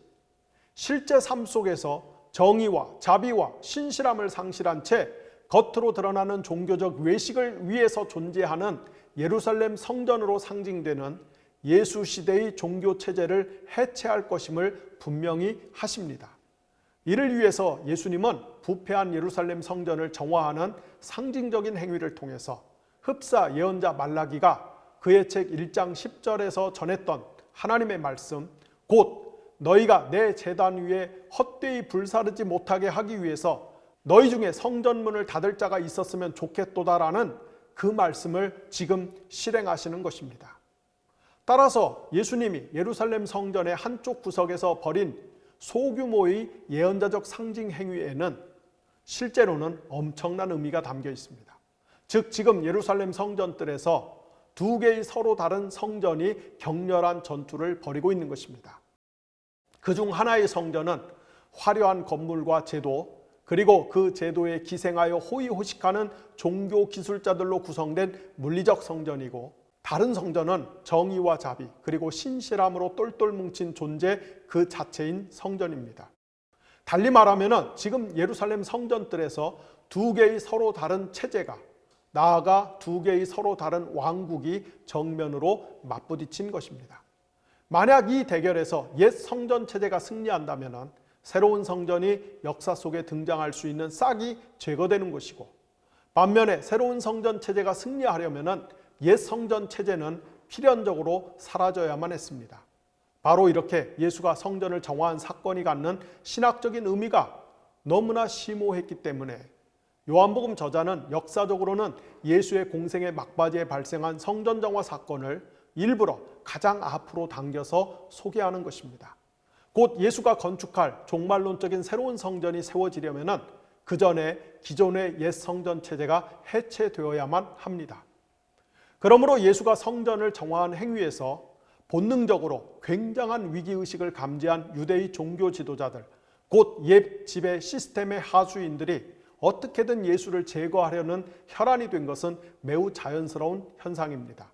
실제 삶 속에서 정의와 자비와 신실함을 상실한 채 겉으로 드러나는 종교적 외식을 위해서 존재하는 예루살렘 성전으로 상징되는 예수 시대의 종교 체제를 해체할 것임을 분명히 하십니다. 이를 위해서 예수님은 부패한 예루살렘 성전을 정화하는 상징적인 행위를 통해서 흡사 예언자 말라기가 그의 책 1장 10절에서 전했던 하나님의 말씀, 곧 너희가 내 제단 위에 헛되이 불사르지 못하게 하기 위해서 너희 중에 성전문을 닫을 자가 있었으면 좋겠도다라는 그 말씀을 지금 실행하시는 것입니다. 따라서 예수님이 예루살렘 성전의 한쪽 구석에서 벌인 소규모의 예언자적 상징 행위에는 실제로는 엄청난 의미가 담겨 있습니다. 즉 지금 예루살렘 성전뜰에서 두 개의 서로 다른 성전이 격렬한 전투를 벌이고 있는 것입니다. 그중 하나의 성전은 화려한 건물과 제도, 그리고 그 제도에 기생하여 호의호식하는 종교 기술자들로 구성된 물리적 성전이고, 다른 성전은 정의와 자비, 그리고 신실함으로 똘똘 뭉친 존재 그 자체인 성전입니다. 달리 말하면 지금 예루살렘 성전뜰에서 두 개의 서로 다른 체제가, 나아가 두 개의 서로 다른 왕국이 정면으로 맞부딪힌 것입니다. 만약 이 대결에서 옛 성전 체제가 승리한다면 새로운 성전이 역사 속에 등장할 수 있는 싹이 제거되는 것이고, 반면에 새로운 성전 체제가 승리하려면 옛 성전 체제는 필연적으로 사라져야만 했습니다. 바로 이렇게 예수가 성전을 정화한 사건이 갖는 신학적인 의미가 너무나 심오했기 때문에 요한복음 저자는 역사적으로는 예수의 공생의 막바지에 발생한 성전 정화 사건을 일부러 가장 앞으로 당겨서 소개하는 것입니다. 곧 예수가 건축할 종말론적인 새로운 성전이 세워지려면 그 전에 기존의 옛 성전 체제가 해체되어야만 합니다. 그러므로 예수가 성전을 정화한 행위에서 본능적으로 굉장한 위기의식을 감지한 유대의 종교 지도자들, 곧 옛 지배 시스템의 하수인들이 어떻게든 예수를 제거하려는 혈안이 된 것은 매우 자연스러운 현상입니다.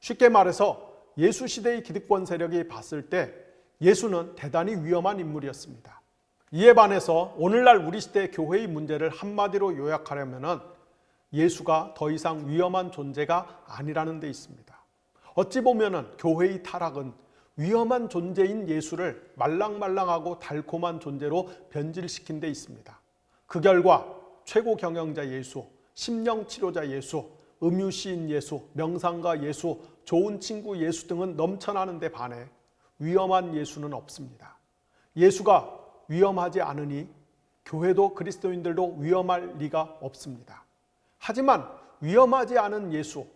쉽게 말해서 예수 시대의 기득권 세력이 봤을 때 예수는 대단히 위험한 인물이었습니다. 이에 반해서 오늘날 우리 시대의 교회의 문제를 한마디로 요약하려면 예수가 더 이상 위험한 존재가 아니라는 데 있습니다. 어찌 보면 교회의 타락은 위험한 존재인 예수를 말랑말랑하고 달콤한 존재로 변질시킨 데 있습니다. 그 결과 최고 경영자 예수, 심령치료자 예수, 음유시인 예수, 명상가 예수, 좋은 친구 예수 등은 넘쳐나는 데 반해 위험한 예수는 없습니다. 예수가 위험하지 않으니 교회도 그리스도인들도 위험할 리가 없습니다. 하지만 위험하지 않은 예수,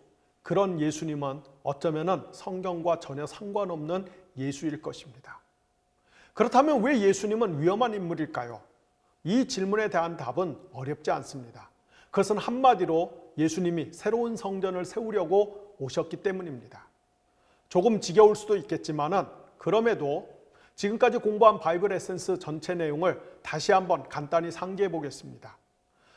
그런 예수님은 어쩌면 성경과 전혀 상관없는 예수일 것입니다. 그렇다면 왜 예수님은 위험한 인물일까요? 이 질문에 대한 답은 어렵지 않습니다. 그것은 한마디로 예수님이 새로운 성전을 세우려고 오셨기 때문입니다. 조금 지겨울 수도 있겠지만 그럼에도 지금까지 공부한 바이블 에센스 전체 내용을 다시 한번 간단히 상기해 보겠습니다.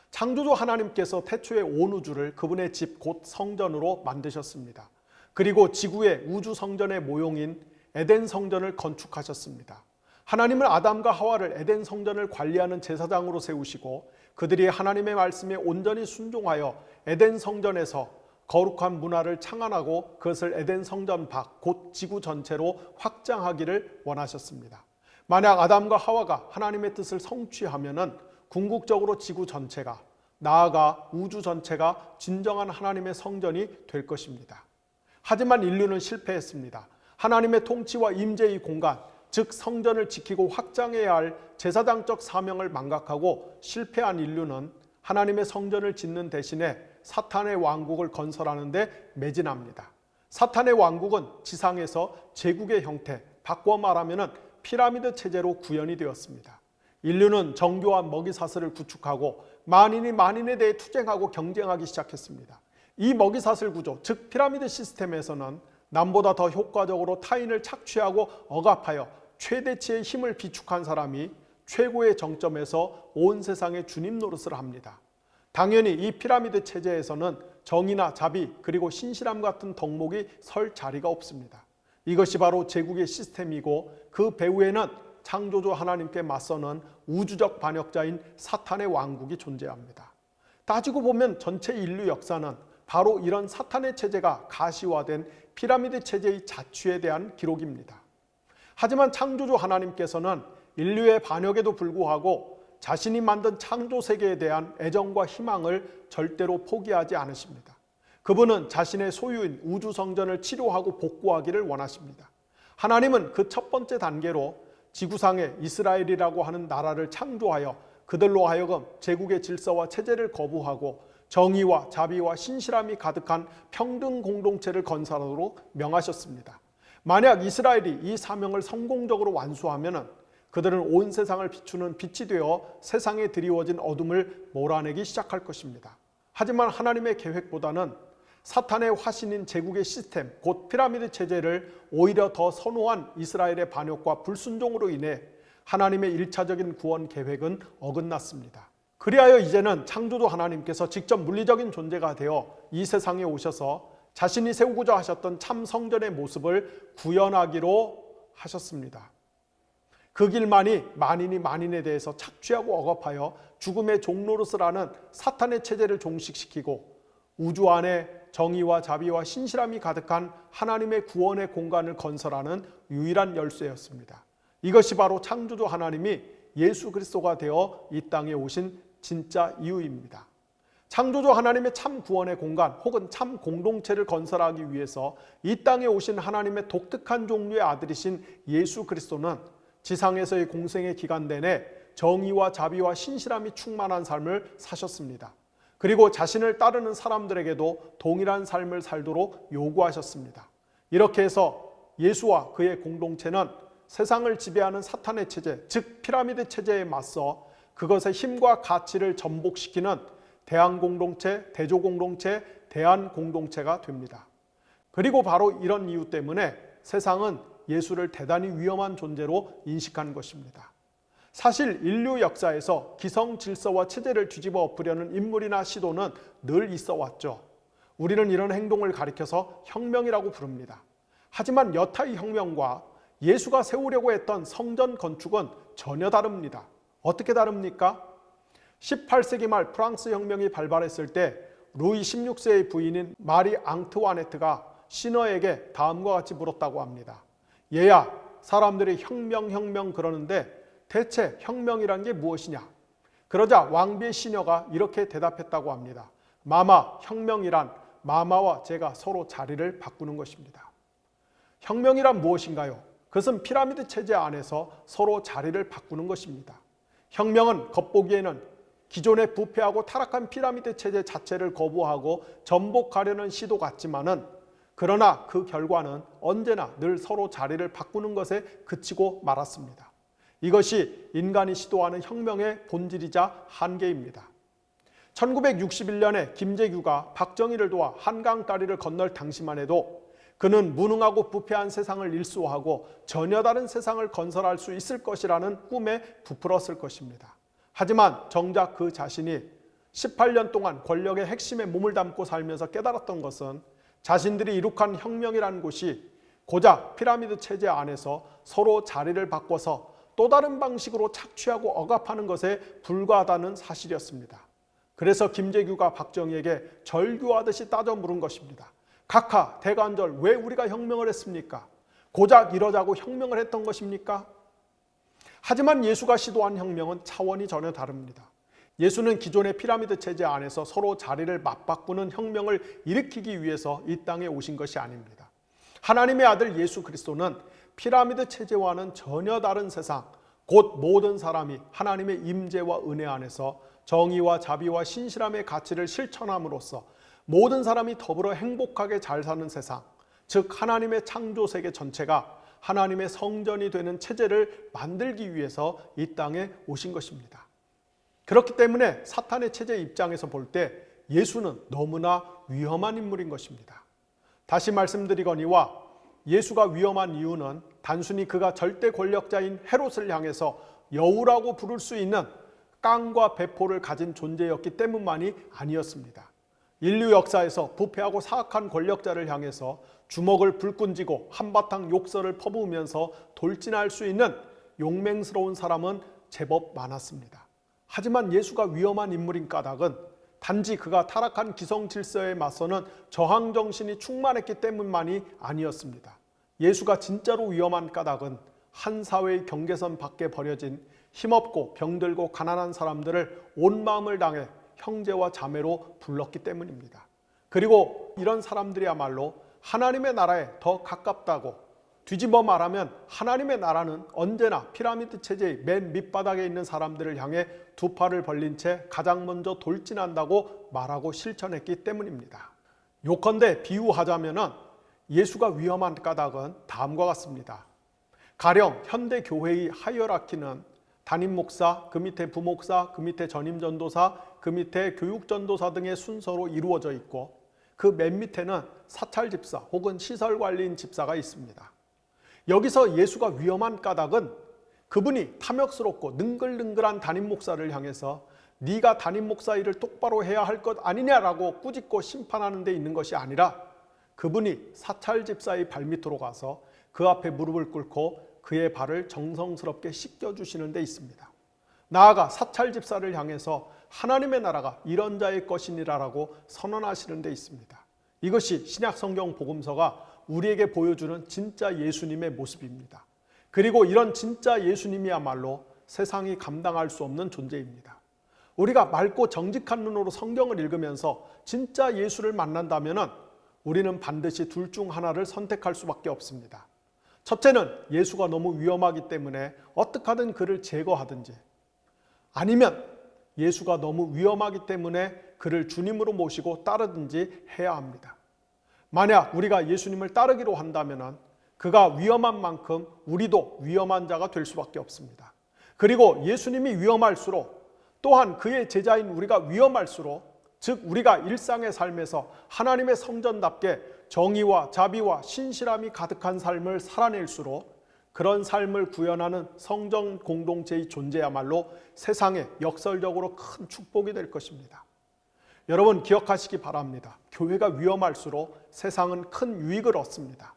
창조주 하나님께서 태초에 온 우주를 그분의 집 곧 성전으로 만드셨습니다. 그리고 지구의 우주 성전의 모형인 에덴 성전을 건축하셨습니다. 하나님은 아담과 하와를 에덴 성전을 관리하는 제사장으로 세우시고 그들이 하나님의 말씀에 온전히 순종하여 에덴 성전에서 거룩한 문화를 창안하고 그것을 에덴 성전 밖 곧 지구 전체로 확장하기를 원하셨습니다. 만약 아담과 하와가 하나님의 뜻을 성취하면은 궁극적으로 지구 전체가, 나아가 우주 전체가 진정한 하나님의 성전이 될 것입니다. 하지만 인류는 실패했습니다. 하나님의 통치와 임재의 공간, 즉 성전을 지키고 확장해야 할 제사장적 사명을 망각하고 실패한 인류는 하나님의 성전을 짓는 대신에 사탄의 왕국을 건설하는 데 매진합니다. 사탄의 왕국은 지상에서 제국의 형태, 바꿔 말하면 피라미드 체제로 구현이 되었습니다. 인류는 정교한 먹이사슬을 구축하고 만인이 만인에 대해 투쟁하고 경쟁하기 시작했습니다. 이 먹이사슬 구조, 즉 피라미드 시스템에서는 남보다 더 효과적으로 타인을 착취하고 억압하여 최대치의 힘을 비축한 사람이 최고의 정점에서 온 세상의 주님 노릇을 합니다. 당연히 이 피라미드 체제에서는 정의나 자비 그리고 신실함 같은 덕목이 설 자리가 없습니다. 이것이 바로 제국의 시스템이고 그 배후에는 창조주 하나님께 맞서는 우주적 반역자인 사탄의 왕국이 존재합니다. 따지고 보면 전체 인류 역사는 바로 이런 사탄의 체제가 가시화된 피라미드 체제의 자취에 대한 기록입니다. 하지만 창조주 하나님께서는 인류의 반역에도 불구하고 자신이 만든 창조 세계에 대한 애정과 희망을 절대로 포기하지 않으십니다. 그분은 자신의 소유인 우주 성전을 치료하고 복구하기를 원하십니다. 하나님은 그 첫 번째 단계로 지구상에 이스라엘이라고 하는 나라를 창조하여 그들로 하여금 제국의 질서와 체제를 거부하고 정의와 자비와 신실함이 가득한 평등 공동체를 건설하도록 명하셨습니다. 만약 이스라엘이 이 사명을 성공적으로 완수하면 그들은 온 세상을 비추는 빛이 되어 세상에 드리워진 어둠을 몰아내기 시작할 것입니다. 하지만 하나님의 계획보다는 사탄의 화신인 제국의 시스템, 곧 피라미드 체제를 오히려 더 선호한 이스라엘의 반역과 불순종으로 인해 하나님의 일차적인 구원 계획은 어긋났습니다. 그리하여 이제는 창조주 하나님께서 직접 물리적인 존재가 되어 이 세상에 오셔서 자신이 세우고자 하셨던 참 성전의 모습을 구현하기로 하셨습니다. 그 길만이 만인이 만인에 대해서 착취하고 억압하여 죽음의 종노릇을 사탄의 체제를 종식시키고 우주 안에 정의와 자비와 신실함이 가득한 하나님의 구원의 공간을 건설하는 유일한 열쇠였습니다. 이것이 바로 창조주 하나님이 예수 그리스도가 되어 이 땅에 오신 진짜 이유입니다. 창조주 하나님의 참 구원의 공간 혹은 참 공동체를 건설하기 위해서 이 땅에 오신 하나님의 독특한 종류의 아들이신 예수 그리스도는 지상에서의 공생의 기간 내내 정의와 자비와 신실함이 충만한 삶을 사셨습니다. 그리고 자신을 따르는 사람들에게도 동일한 삶을 살도록 요구하셨습니다. 이렇게 해서 예수와 그의 공동체는 세상을 지배하는 사탄의 체제, 즉 피라미드 체제에 맞서 그것의 힘과 가치를 전복시키는 대한공동체, 대조공동체, 대한공동체가 됩니다. 그리고 바로 이런 이유 때문에 세상은 예수를 대단히 위험한 존재로 인식한 것입니다. 사실 인류 역사에서 기성 질서와 체제를 뒤집어 엎으려는 인물이나 시도는 늘 있어 왔죠. 우리는 이런 행동을 가리켜서 혁명이라고 부릅니다. 하지만 여타의 혁명과 예수가 세우려고 했던 성전 건축은 전혀 다릅니다. 어떻게 다릅니까? 18세기 말 프랑스 혁명이 발발했을 때 루이 16세의 부인인 마리 앙트와네트가 시너에게 다음과 같이 물었다고 합니다. 얘야, 사람들이 혁명 그러는데 대체 혁명이란 게 무엇이냐? 그러자 왕비의 시녀가 이렇게 대답했다고 합니다. 마마, 혁명이란 마마와 제가 서로 자리를 바꾸는 것입니다. 혁명이란 무엇인가요? 그것은 피라미드 체제 안에서 서로 자리를 바꾸는 것입니다. 혁명은 겉보기에는 기존의 부패하고 타락한 피라미드 체제 자체를 거부하고 전복하려는 시도 같지만은 그러나 그 결과는 언제나 늘 서로 자리를 바꾸는 것에 그치고 말았습니다. 이것이 인간이 시도하는 혁명의 본질이자 한계입니다. 1961년에 김재규가 박정희를 도와 한강 다리를 건널 당시만 해도 그는 무능하고 부패한 세상을 일소하고 전혀 다른 세상을 건설할 수 있을 것이라는 꿈에 부풀었을 것입니다. 하지만 정작 그 자신이 18년 동안 권력의 핵심에 몸을 담고 살면서 깨달았던 것은 자신들이 이룩한 혁명이라는 곳이 고작 피라미드 체제 안에서 서로 자리를 바꿔서 또 다른 방식으로 착취하고 억압하는 것에 불과하다는 사실이었습니다. 그래서 김재규가 박정희에게 절규하듯이 따져 물은 것입니다. 각하, 대관절, 왜 우리가 혁명을 했습니까? 고작 이러자고 혁명을 했던 것입니까? 하지만 예수가 시도한 혁명은 차원이 전혀 다릅니다. 예수는 기존의 피라미드 체제 안에서 서로 자리를 맞바꾸는 혁명을 일으키기 위해서 이 땅에 오신 것이 아닙니다. 하나님의 아들 예수 그리스도는 피라미드 체제와는 전혀 다른 세상, 곧 모든 사람이 하나님의 임재와 은혜 안에서 정의와 자비와 신실함의 가치를 실천함으로써 모든 사람이 더불어 행복하게 잘 사는 세상, 즉 하나님의 창조 세계 전체가 하나님의 성전이 되는 체제를 만들기 위해서 이 땅에 오신 것입니다. 그렇기 때문에 사탄의 체제 입장에서 볼 때 예수는 너무나 위험한 인물인 것입니다. 다시 말씀드리거니와 예수가 위험한 이유는 단순히 그가 절대 권력자인 헤롯을 향해서 여우라고 부를 수 있는 깡과 배포를 가진 존재였기 때문만이 아니었습니다. 인류 역사에서 부패하고 사악한 권력자를 향해서 주먹을 불끈 쥐고 한바탕 욕설을 퍼부으면서 돌진할 수 있는 용맹스러운 사람은 제법 많았습니다. 하지만 예수가 위험한 인물인 까닭은 단지 그가 타락한 기성 질서에 맞서는 저항 정신이 충만했기 때문만이 아니었습니다. 예수가 진짜로 위험한 까닭은 한 사회의 경계선 밖에 버려진 힘없고 병들고 가난한 사람들을 온 마음을 다해 형제와 자매로 불렀기 때문입니다. 그리고 이런 사람들이야말로 하나님의 나라에 더 가깝다고, 뒤집어 말하면 하나님의 나라는 언제나 피라미드 체제의 맨 밑바닥에 있는 사람들을 향해 두 팔을 벌린 채 가장 먼저 돌진한다고 말하고 실천했기 때문입니다. 요컨대 비유하자면 예수가 위험한 까닭은 다음과 같습니다. 가령 현대 교회의 하이어라키는 담임 목사, 그 밑에 부목사, 그 밑에 전임 전도사, 그 밑에 교육 전도사 등의 순서로 이루어져 있고, 그 맨 밑에는 사찰 집사 혹은 시설 관리인 집사가 있습니다. 여기서 예수가 위험한 까닭은 그분이 탐욕스럽고 능글능글한 담임 목사를 향해서 네가 담임 목사 일을 똑바로 해야 할 것 아니냐라고 꾸짖고 심판하는 데 있는 것이 아니라, 그분이 사찰 집사의 발밑으로 가서 그 앞에 무릎을 꿇고 그의 발을 정성스럽게 씻겨주시는 데 있습니다. 나아가 사찰 집사를 향해서 하나님의 나라가 이런 자의 것이니라라고 선언하시는 데 있습니다. 이것이 신약 성경 복음서가 우리에게 보여주는 진짜 예수님의 모습입니다. 그리고 이런 진짜 예수님이야말로 세상이 감당할 수 없는 존재입니다. 우리가 맑고 정직한 눈으로 성경을 읽으면서 진짜 예수를 만난다면 우리는 반드시 둘 중 하나를 선택할 수밖에 없습니다. 첫째는 예수가 너무 위험하기 때문에 어떻게 하든 그를 제거하든지, 아니면 예수가 너무 위험하기 때문에 그를 주님으로 모시고 따르든지 해야 합니다. 만약 우리가 예수님을 따르기로 한다면 그가 위험한 만큼 우리도 위험한 자가 될 수밖에 없습니다. 그리고 예수님이 위험할수록 또한 그의 제자인 우리가 위험할수록, 즉 우리가 일상의 삶에서 하나님의 성전답게 정의와 자비와 신실함이 가득한 삶을 살아낼수록 그런 삶을 구현하는 성전 공동체의 존재야말로 세상에 역설적으로 큰 축복이 될 것입니다. 여러분 기억하시기 바랍니다. 교회가 위험할수록 세상은 큰 유익을 얻습니다.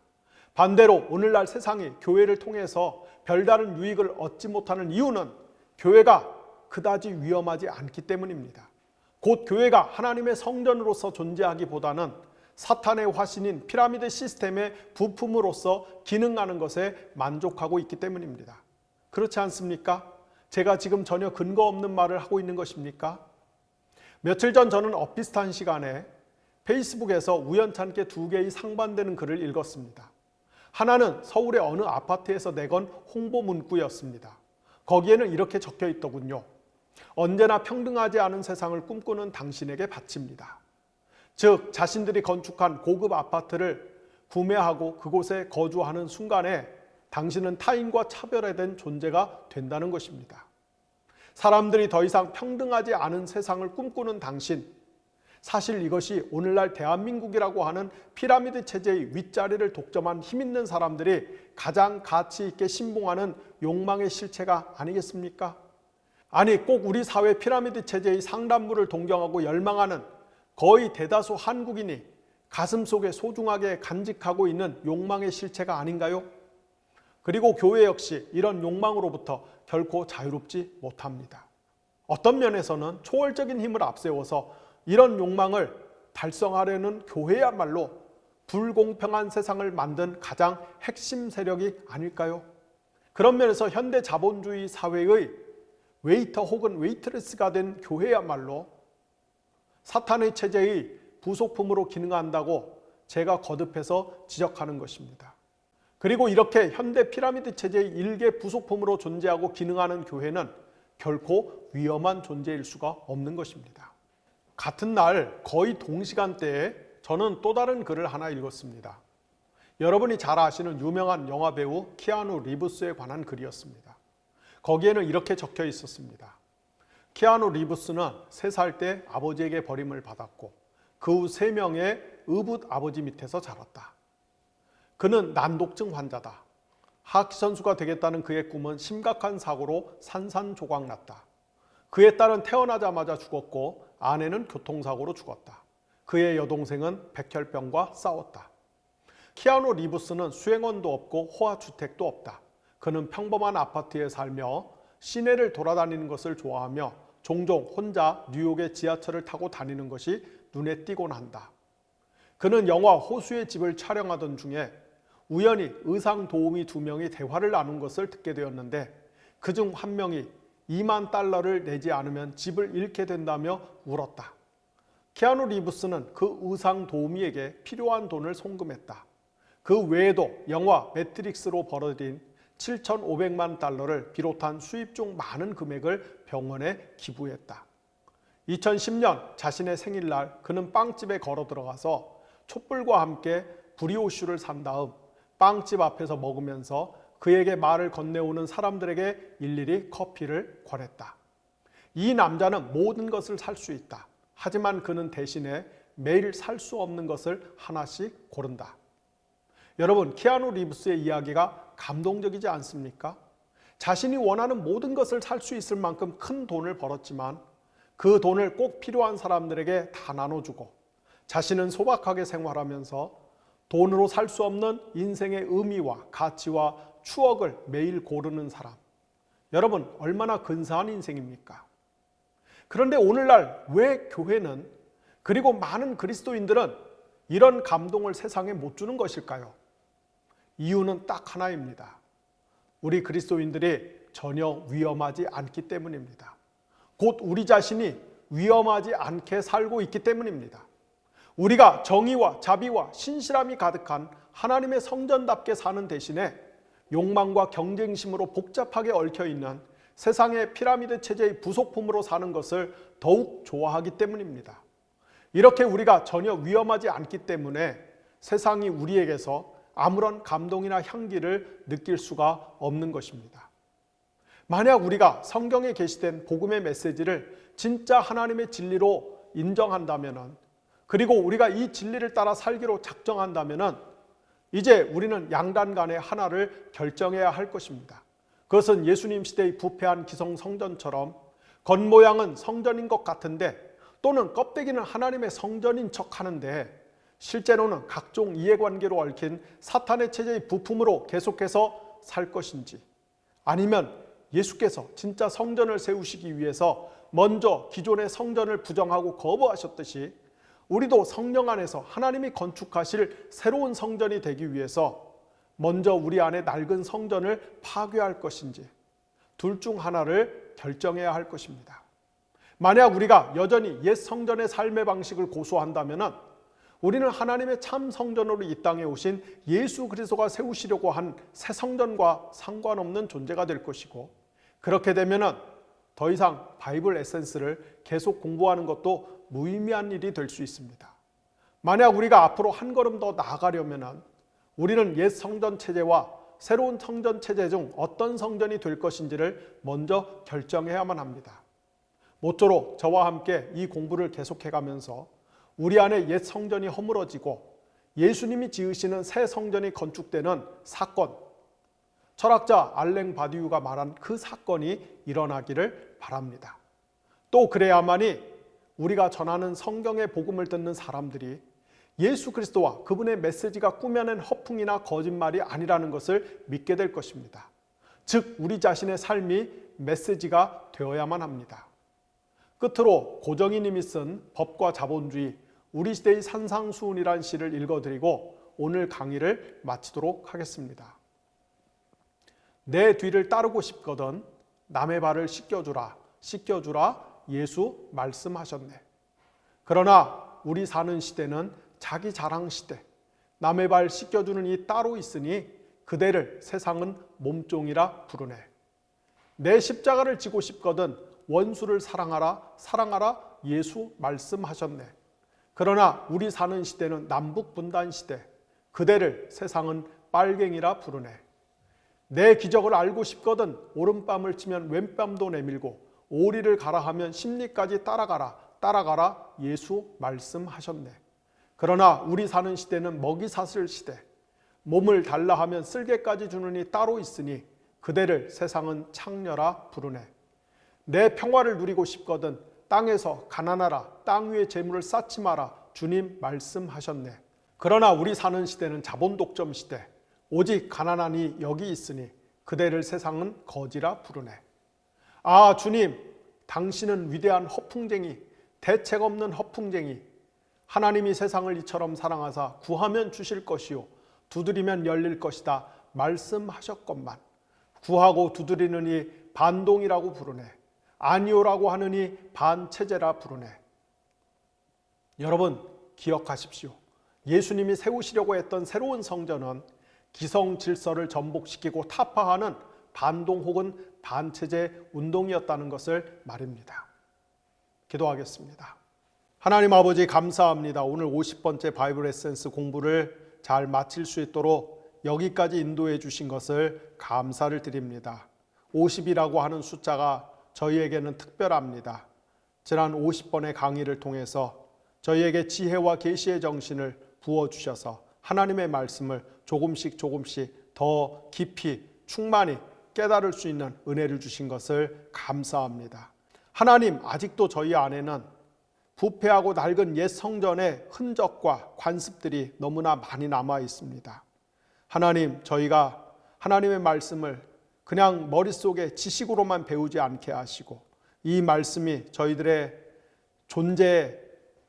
반대로 오늘날 세상이 교회를 통해서 별다른 유익을 얻지 못하는 이유는 교회가 그다지 위험하지 않기 때문입니다. 곧 교회가 하나님의 성전으로서 존재하기보다는 사탄의 화신인 피라미드 시스템의 부품으로서 기능하는 것에 만족하고 있기 때문입니다. 그렇지 않습니까? 제가 지금 전혀 근거 없는 말을 하고 있는 것입니까? 며칠 전 저는 엇비슷한 시간에 페이스북에서 우연찮게 두 개의 상반되는 글을 읽었습니다. 하나는 서울의 어느 아파트에서 내건 홍보 문구였습니다. 거기에는 이렇게 적혀 있더군요. 언제나 평등하지 않은 세상을 꿈꾸는 당신에게 바칩니다. 즉 자신들이 건축한 고급 아파트를 구매하고 그곳에 거주하는 순간에 당신은 타인과 차별화된 존재가 된다는 것입니다. 사람들이 더 이상 평등하지 않은 세상을 꿈꾸는 당신, 사실 이것이 오늘날 대한민국이라고 하는 피라미드 체제의 윗자리를 독점한 힘있는 사람들이 가장 가치 있게 신봉하는 욕망의 실체가 아니겠습니까? 아니 꼭 우리 사회 피라미드 체제의 상단부를 동경하고 열망하는 거의 대다수 한국인이 가슴속에 소중하게 간직하고 있는 욕망의 실체가 아닌가요? 그리고 교회 역시 이런 욕망으로부터 결코 자유롭지 못합니다. 어떤 면에서는 초월적인 힘을 앞세워서 이런 욕망을 달성하려는 교회야말로 불공평한 세상을 만든 가장 핵심 세력이 아닐까요? 그런 면에서 현대 자본주의 사회의 웨이터 혹은 웨이트레스가 된 교회야말로 사탄의 체제의 부속품으로 기능한다고 제가 거듭해서 지적하는 것입니다. 그리고 이렇게 현대 피라미드 체제의 일개 부속품으로 존재하고 기능하는 교회는 결코 위험한 존재일 수가 없는 것입니다. 같은 날 거의 동시간대에 저는 또 다른 글을 하나 읽었습니다. 여러분이 잘 아시는 유명한 영화배우 키아누 리브스에 관한 글이었습니다. 거기에는 이렇게 적혀 있었습니다. 키아누 리브스는 3살 때 아버지에게 버림을 받았고 그 후 3명의 의붓 아버지 밑에서 자랐다. 그는 난독증 환자다. 하키 선수가 되겠다는 그의 꿈은 심각한 사고로 산산조각났다. 그의 딸은 태어나자마자 죽었고 아내는 교통사고로 죽었다. 그의 여동생은 백혈병과 싸웠다. 키아누 리브스는 수행원도 없고 호화주택도 없다. 그는 평범한 아파트에 살며 시내를 돌아다니는 것을 좋아하며 종종 혼자 뉴욕의 지하철을 타고 다니는 것이 눈에 띄곤 한다. 그는 영화 호수의 집을 촬영하던 중에 우연히 의상 도우미 2명이 대화를 나눈 것을 듣게 되었는데 그중 한 명이 2만 달러를 내지 않으면 집을 잃게 된다며 울었다. 키아누 리브스는 그 의상 도우미에게 필요한 돈을 송금했다. 그 외에도 영화 매트릭스로 벌어들인 7,500만 달러를 비롯한 수입 중 많은 금액을 병원에 기부했다. 2010년 자신의 생일날 그는 빵집에 걸어 들어가서 촛불과 함께 브리오슈를 산 다음 빵집 앞에서 먹으면서 그에게 말을 건네오는 사람들에게 일일이 커피를 권했다. 이 남자는 모든 것을 살 수 있다. 하지만 그는 대신에 매일 살 수 없는 것을 하나씩 고른다. 여러분, 키아누 리브스의 이야기가 감동적이지 않습니까? 자신이 원하는 모든 것을 살 수 있을 만큼 큰 돈을 벌었지만 그 돈을 꼭 필요한 사람들에게 다 나눠주고 자신은 소박하게 생활하면서 돈으로 살 수 없는 인생의 의미와 가치와 추억을 매일 고르는 사람. 여러분, 얼마나 근사한 인생입니까? 그런데 오늘날 왜 교회는, 그리고 많은 그리스도인들은 이런 감동을 세상에 못 주는 것일까요? 이유는 딱 하나입니다. 우리 그리스도인들이 전혀 위험하지 않기 때문입니다. 곧 우리 자신이 위험하지 않게 살고 있기 때문입니다. 우리가 정의와 자비와 신실함이 가득한 하나님의 성전답게 사는 대신에 욕망과 경쟁심으로 복잡하게 얽혀있는 세상의 피라미드 체제의 부속품으로 사는 것을 더욱 좋아하기 때문입니다. 이렇게 우리가 전혀 위험하지 않기 때문에 세상이 우리에게서 아무런 감동이나 향기를 느낄 수가 없는 것입니다. 만약 우리가 성경에 게시된 복음의 메시지를 진짜 하나님의 진리로 인정한다면, 그리고 우리가 이 진리를 따라 살기로 작정한다면 이제 우리는 양단 간에 하나를 결정해야 할 것입니다. 그것은 예수님 시대의 부패한 기성 성전처럼 겉모양은 성전인 것 같은데, 또는 껍데기는 하나님의 성전인 척 하는데 실제로는 각종 이해관계로 얽힌 사탄의 체제의 부품으로 계속해서 살 것인지, 아니면 예수께서 진짜 성전을 세우시기 위해서 먼저 기존의 성전을 부정하고 거부하셨듯이 우리도 성령 안에서 하나님이 건축하실 새로운 성전이 되기 위해서 먼저 우리 안에 낡은 성전을 파괴할 것인지, 둘 중 하나를 결정해야 할 것입니다. 만약 우리가 여전히 옛 성전의 삶의 방식을 고수한다면 우리는 하나님의 참 성전으로 이 땅에 오신 예수 그리스도가 세우시려고 한 새 성전과 상관없는 존재가 될 것이고, 그렇게 되면 더 이상 바이블 에센스를 계속 공부하는 것도 무의미한 일이 될 수 있습니다. 만약 우리가 앞으로 한 걸음 더 나아가려면 우리는 옛 성전 체제와 새로운 성전 체제 중 어떤 성전이 될 것인지를 먼저 결정해야만 합니다. 모쪼록 저와 함께 이 공부를 계속해가면서 우리 안에 옛 성전이 허물어지고 예수님이 지으시는 새 성전이 건축되는 사건, 철학자 알랭 바디유가 말한 그 사건이 일어나기를 바랍니다. 또 그래야만이 우리가 전하는 성경의 복음을 듣는 사람들이 예수 그리스도와 그분의 메시지가 꾸며낸 허풍이나 거짓말이 아니라는 것을 믿게 될 것입니다. 즉 우리 자신의 삶이 메시지가 되어야만 합니다. 끝으로 고정희 님이 쓴 법과 자본주의, 우리 시대의 산상수훈이란 시를 읽어드리고 오늘 강의를 마치도록 하겠습니다. 내 뒤를 따르고 싶거든 남의 발을 씻겨주라, 씻겨주라 예수 말씀하셨네. 그러나 우리 사는 시대는 자기 자랑 시대, 남의 발 씻겨주는 이 따로 있으니 그대를 세상은 몸종이라 부르네. 내 십자가를 지고 싶거든 원수를 사랑하라, 사랑하라 예수 말씀하셨네. 그러나 우리 사는 시대는 남북 분단 시대, 그대를 세상은 빨갱이라 부르네. 내 기적을 알고 싶거든 오른뺨을 치면 왼뺨도 내밀고 오리를 가라 하면 심리까지 따라가라, 따라가라 예수 말씀하셨네. 그러나 우리 사는 시대는 먹이 사슬 시대, 몸을 달라 하면 쓸개까지 주느니 따로 있으니 그대를 세상은 창녀라 부르네. 내 평화를 누리고 싶거든 땅에서 가난하라, 땅 위에 재물을 쌓지 마라 주님 말씀하셨네. 그러나 우리 사는 시대는 자본 독점 시대, 오직 가난하니 여기 있으니 그대를 세상은 거지라 부르네. 아 주님, 당신은 위대한 허풍쟁이, 대책 없는 허풍쟁이. 하나님이 세상을 이처럼 사랑하사 구하면 주실 것이요 두드리면 열릴 것이다 말씀하셨건만 구하고 두드리는 이 반동이라고 부르네. 아니오라고 하느니 반체제라 부르네. 여러분 기억하십시오. 예수님이 세우시려고 했던 새로운 성전은 기성 질서를 전복시키고 타파하는 반동 혹은 반체제 운동이었다는 것을 말입니다. 기도하겠습니다. 하나님 아버지 감사합니다. 오늘 50번째 바이블 에센스 공부를 잘 마칠 수 있도록 여기까지 인도해 주신 것을 감사를 드립니다. 50이라고 하는 숫자가 저희에게는 특별합니다. 지난 50번의 강의를 통해서 저희에게 지혜와 계시의 정신을 부어주셔서 하나님의 말씀을 조금씩 더 깊이 충만히 깨달을 수 있는 은혜를 주신 것을 감사합니다. 하나님, 아직도 저희 안에는 부패하고 낡은 옛 성전의 흔적과 관습들이 너무나 많이 남아 있습니다. 하나님, 저희가 하나님의 말씀을 그냥 머릿속에 지식으로만 배우지 않게 하시고 이 말씀이 저희들의 존재의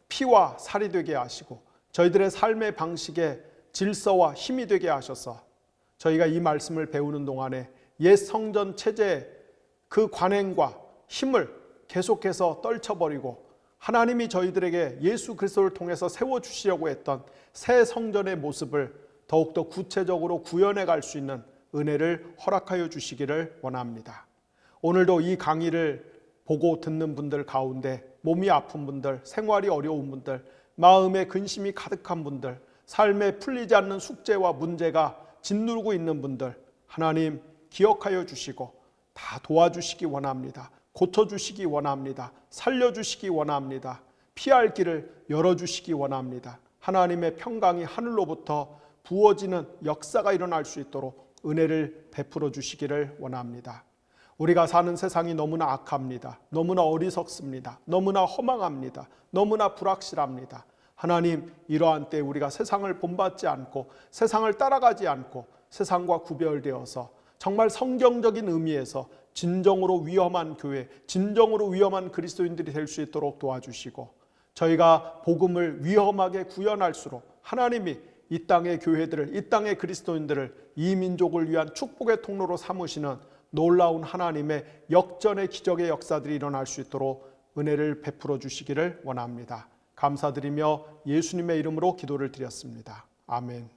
피와 살이 되게 하시고 저희들의 삶의 방식의 질서와 힘이 되게 하셔서 저희가 이 말씀을 배우는 동안에 옛 성전 체제의 그 관행과 힘을 계속해서 떨쳐버리고 하나님이 저희들에게 예수 그리스도를 통해서 세워주시려고 했던 새 성전의 모습을 더욱더 구체적으로 구현해 갈 수 있는 은혜를 허락하여 주시기를 원합니다. 오늘도 이 강의를 보고 듣는 분들 가운데 몸이 아픈 분들, 생활이 어려운 분들, 마음에 근심이 가득한 분들, 삶에 풀리지 않는 숙제와 문제가 짓누르고 있는 분들, 하나님 기억하여 주시고 다 도와주시기 원합니다. 고쳐주시기 원합니다. 살려주시기 원합니다. 피할 길을 열어주시기 원합니다. 하나님의 평강이 하늘로부터 부어지는 역사가 일어날 수 있도록 은혜를 베풀어 주시기를 원합니다. 우리가 사는 세상이 너무나 악합니다. 너무나 어리석습니다. 너무나 허망합니다. 너무나 불확실합니다. 하나님, 이러한 때 우리가 세상을 본받지 않고 세상을 따라가지 않고 세상과 구별되어서 정말 성경적인 의미에서 진정으로 위험한 교회, 진정으로 위험한 그리스도인들이 될 수 있도록 도와주시고 저희가 복음을 위험하게 구현할수록 하나님이 이 땅의 교회들을, 이 땅의 그리스도인들을 이 민족을 위한 축복의 통로로 삼으시는 놀라운 하나님의 역전의 기적의 역사들이 일어날 수 있도록 은혜를 베풀어 주시기를 원합니다. 감사드리며 예수님의 이름으로 기도를 드렸습니다. 아멘.